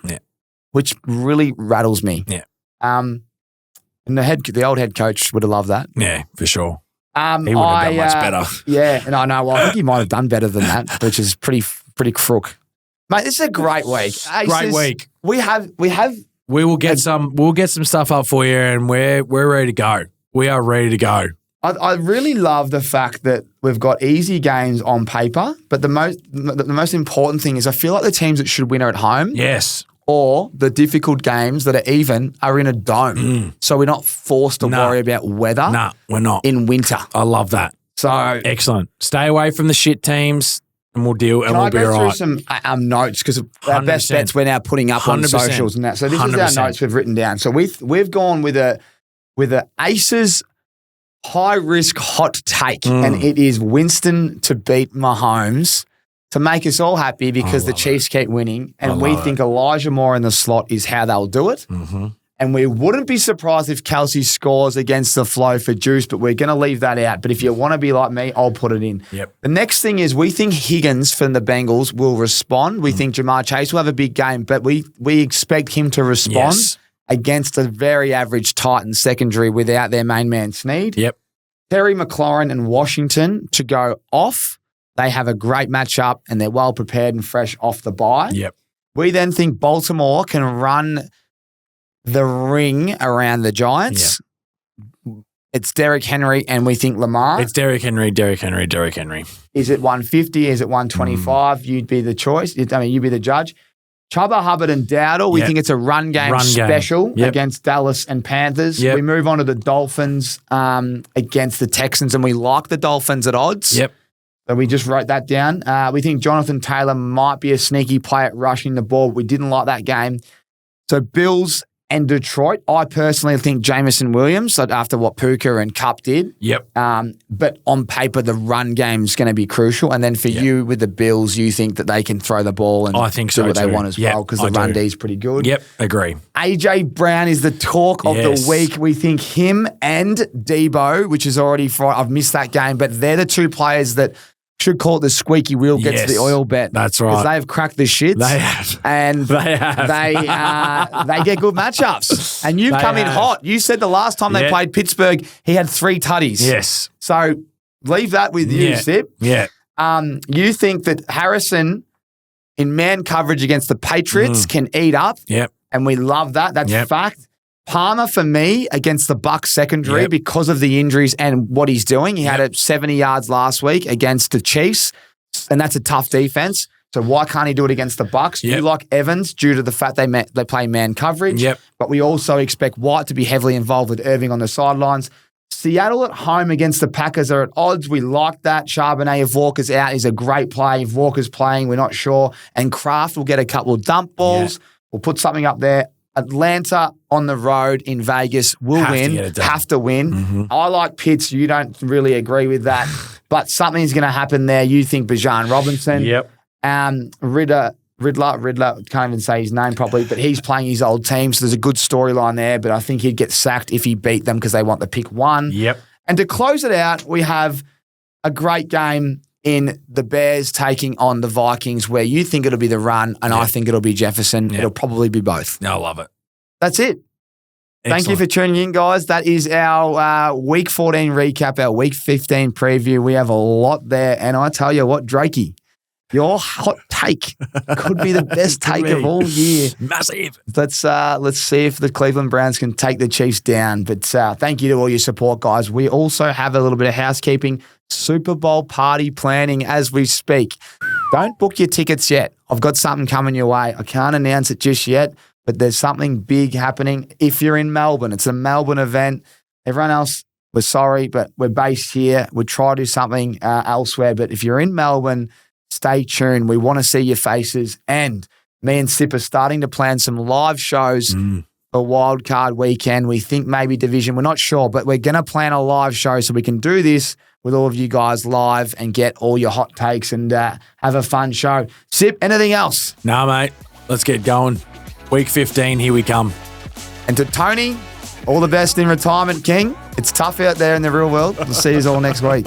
Speaker 1: which really rattles me.
Speaker 2: Yeah.
Speaker 1: And the old head coach would have loved that.
Speaker 2: Yeah, for sure. He would have done much better.
Speaker 1: Yeah, and I know. Well, I think he might have done better than that, which is pretty crook. Mate, this is a great week.
Speaker 2: Great week.
Speaker 1: We
Speaker 2: will get some. We'll get some stuff up for you, and we're ready to go. We are ready to go.
Speaker 1: I really love the fact that we've got easy games on paper, but the most important thing is I feel like the teams that should win are at home.
Speaker 2: Yes.
Speaker 1: Or the difficult games that are even are in a dome. So we're not forced to worry about weather.
Speaker 2: No, we're not.
Speaker 1: In winter.
Speaker 2: I love that.
Speaker 1: So
Speaker 2: excellent. Stay away from the shit teams and we'll deal and we'll be all right.
Speaker 1: Can I go through some notes? Because our best bets we're now putting up 100%. On socials and that. So this 100%. Is our notes we've written down. So we've gone with a Aces high risk hot take, and it is Winston to beat Mahomes. To make us all happy because the Chiefs keep winning, and we think Elijah Moore in the slot is how they'll do it. And we wouldn't be surprised if Kelsey scores against the flow for juice, but we're going to leave that out. But if you want to be like me, I'll put it in.
Speaker 2: Yep.
Speaker 1: The next thing is we think Higgins from the Bengals will respond. We think Jamar Chase will have a big game, but we expect him to respond against a very average Titans secondary without their main man Snead.
Speaker 2: Yep.
Speaker 1: Terry McLaurin and Washington to go off. They have a great matchup and they're well prepared and fresh off the bye.
Speaker 2: Yep.
Speaker 1: We then think Baltimore can run the ring around the Giants. Yep. It's Derrick Henry and we think Lamar.
Speaker 2: It's Derrick Henry.
Speaker 1: Is it 150? Is it 125? You'd be the choice. You'd be the judge. Chuba Hubbard and Dowdle, we think it's a run game special against Dallas and Panthers. We move on to the Dolphins against the Texans, and we like the Dolphins at odds.
Speaker 2: Yep.
Speaker 1: So we just wrote that down. We think Jonathan Taylor might be a sneaky play at rushing the ball. We didn't like that game. So Bills and Detroit, I personally think Jameson Williams, after what Puka and Kupp did.
Speaker 2: Yep.
Speaker 1: But on paper, the run game is going to be crucial. And then for you with the Bills, you think that they can throw the ball and
Speaker 2: I think
Speaker 1: do
Speaker 2: so
Speaker 1: what
Speaker 2: too.
Speaker 1: they want as well because the run D is pretty good.
Speaker 2: Yep, agree.
Speaker 1: AJ Brown is the talk of the week. We think him and Deebo, which is already Friday. I've missed that game, but they're the two players that should call it the squeaky wheel gets the oil bet.
Speaker 2: That's right.
Speaker 1: Because they've cracked the shits.
Speaker 2: They have.
Speaker 1: And they get good matchups. And you've come in hot. You said the last time they played Pittsburgh, he had 3 tutties.
Speaker 2: Yes.
Speaker 1: So leave that with you, Sip.
Speaker 2: Yeah.
Speaker 1: You think that Harrison in man coverage against the Patriots can eat up.
Speaker 2: Yep.
Speaker 1: And we love that. That's fact. Palmer for me against the Bucs secondary because of the injuries and what he's doing. He had 70 yards last week against the Chiefs, and that's a tough defense. So why can't he do it against the Bucs? You like Evans due to the fact they play man coverage. But we also expect White to be heavily involved with Irving on the sidelines. Seattle at home against the Packers are at odds. We like that. Charbonnet, if Walker's out, is a great play. If Walker's playing, we're not sure. And Kraft will get a couple of dump balls. We'll put something up there. Atlanta on the road in Vegas will
Speaker 2: Have to
Speaker 1: win.
Speaker 2: get it done.
Speaker 1: Have to win. I like Pitts. You don't really agree with that. But something's going to happen there. You think Bijan Robinson.
Speaker 2: Yep.
Speaker 1: Riddler, can't even say his name properly, but he's playing his old team, so there's a good storyline there, but I think he'd get sacked if he beat them because they want the pick 1.
Speaker 2: Yep.
Speaker 1: And to close it out, we have a great game in the Bears taking on the Vikings where you think it'll be the run and I think it'll be Jefferson.
Speaker 2: Yep.
Speaker 1: It'll probably be both.
Speaker 2: No, I love it.
Speaker 1: That's it.
Speaker 2: Excellent.
Speaker 1: Thank you for tuning in, guys. That is our Week 14 recap, our Week 15 preview. We have a lot there, and I tell you what, Drakey, your hot take could be the best take of all year.
Speaker 2: Massive.
Speaker 1: Let's see if the Cleveland Browns can take the Chiefs down. But thank you to all your support, guys. We also have a little bit of housekeeping. Super Bowl party planning as we speak. Don't book your tickets yet. I've got something coming your way. I can't announce it just yet, but there's something big happening. If you're in Melbourne, it's a Melbourne event. Everyone else, we're sorry, but we're based here. We'll try to do something elsewhere. But if you're in Melbourne, stay tuned. We want to see your faces. And me and Sip are starting to plan some live shows for Wildcard Weekend. We think maybe Division. We're not sure, but we're going to plan a live show so we can do this with all of you guys live and get all your hot takes and have a fun show. Sip, anything else?
Speaker 2: Nah, mate. Let's get going. Week 15, here we come.
Speaker 1: And to Tony, all the best in retirement, King. It's tough out there in the real world. We'll see you all next week.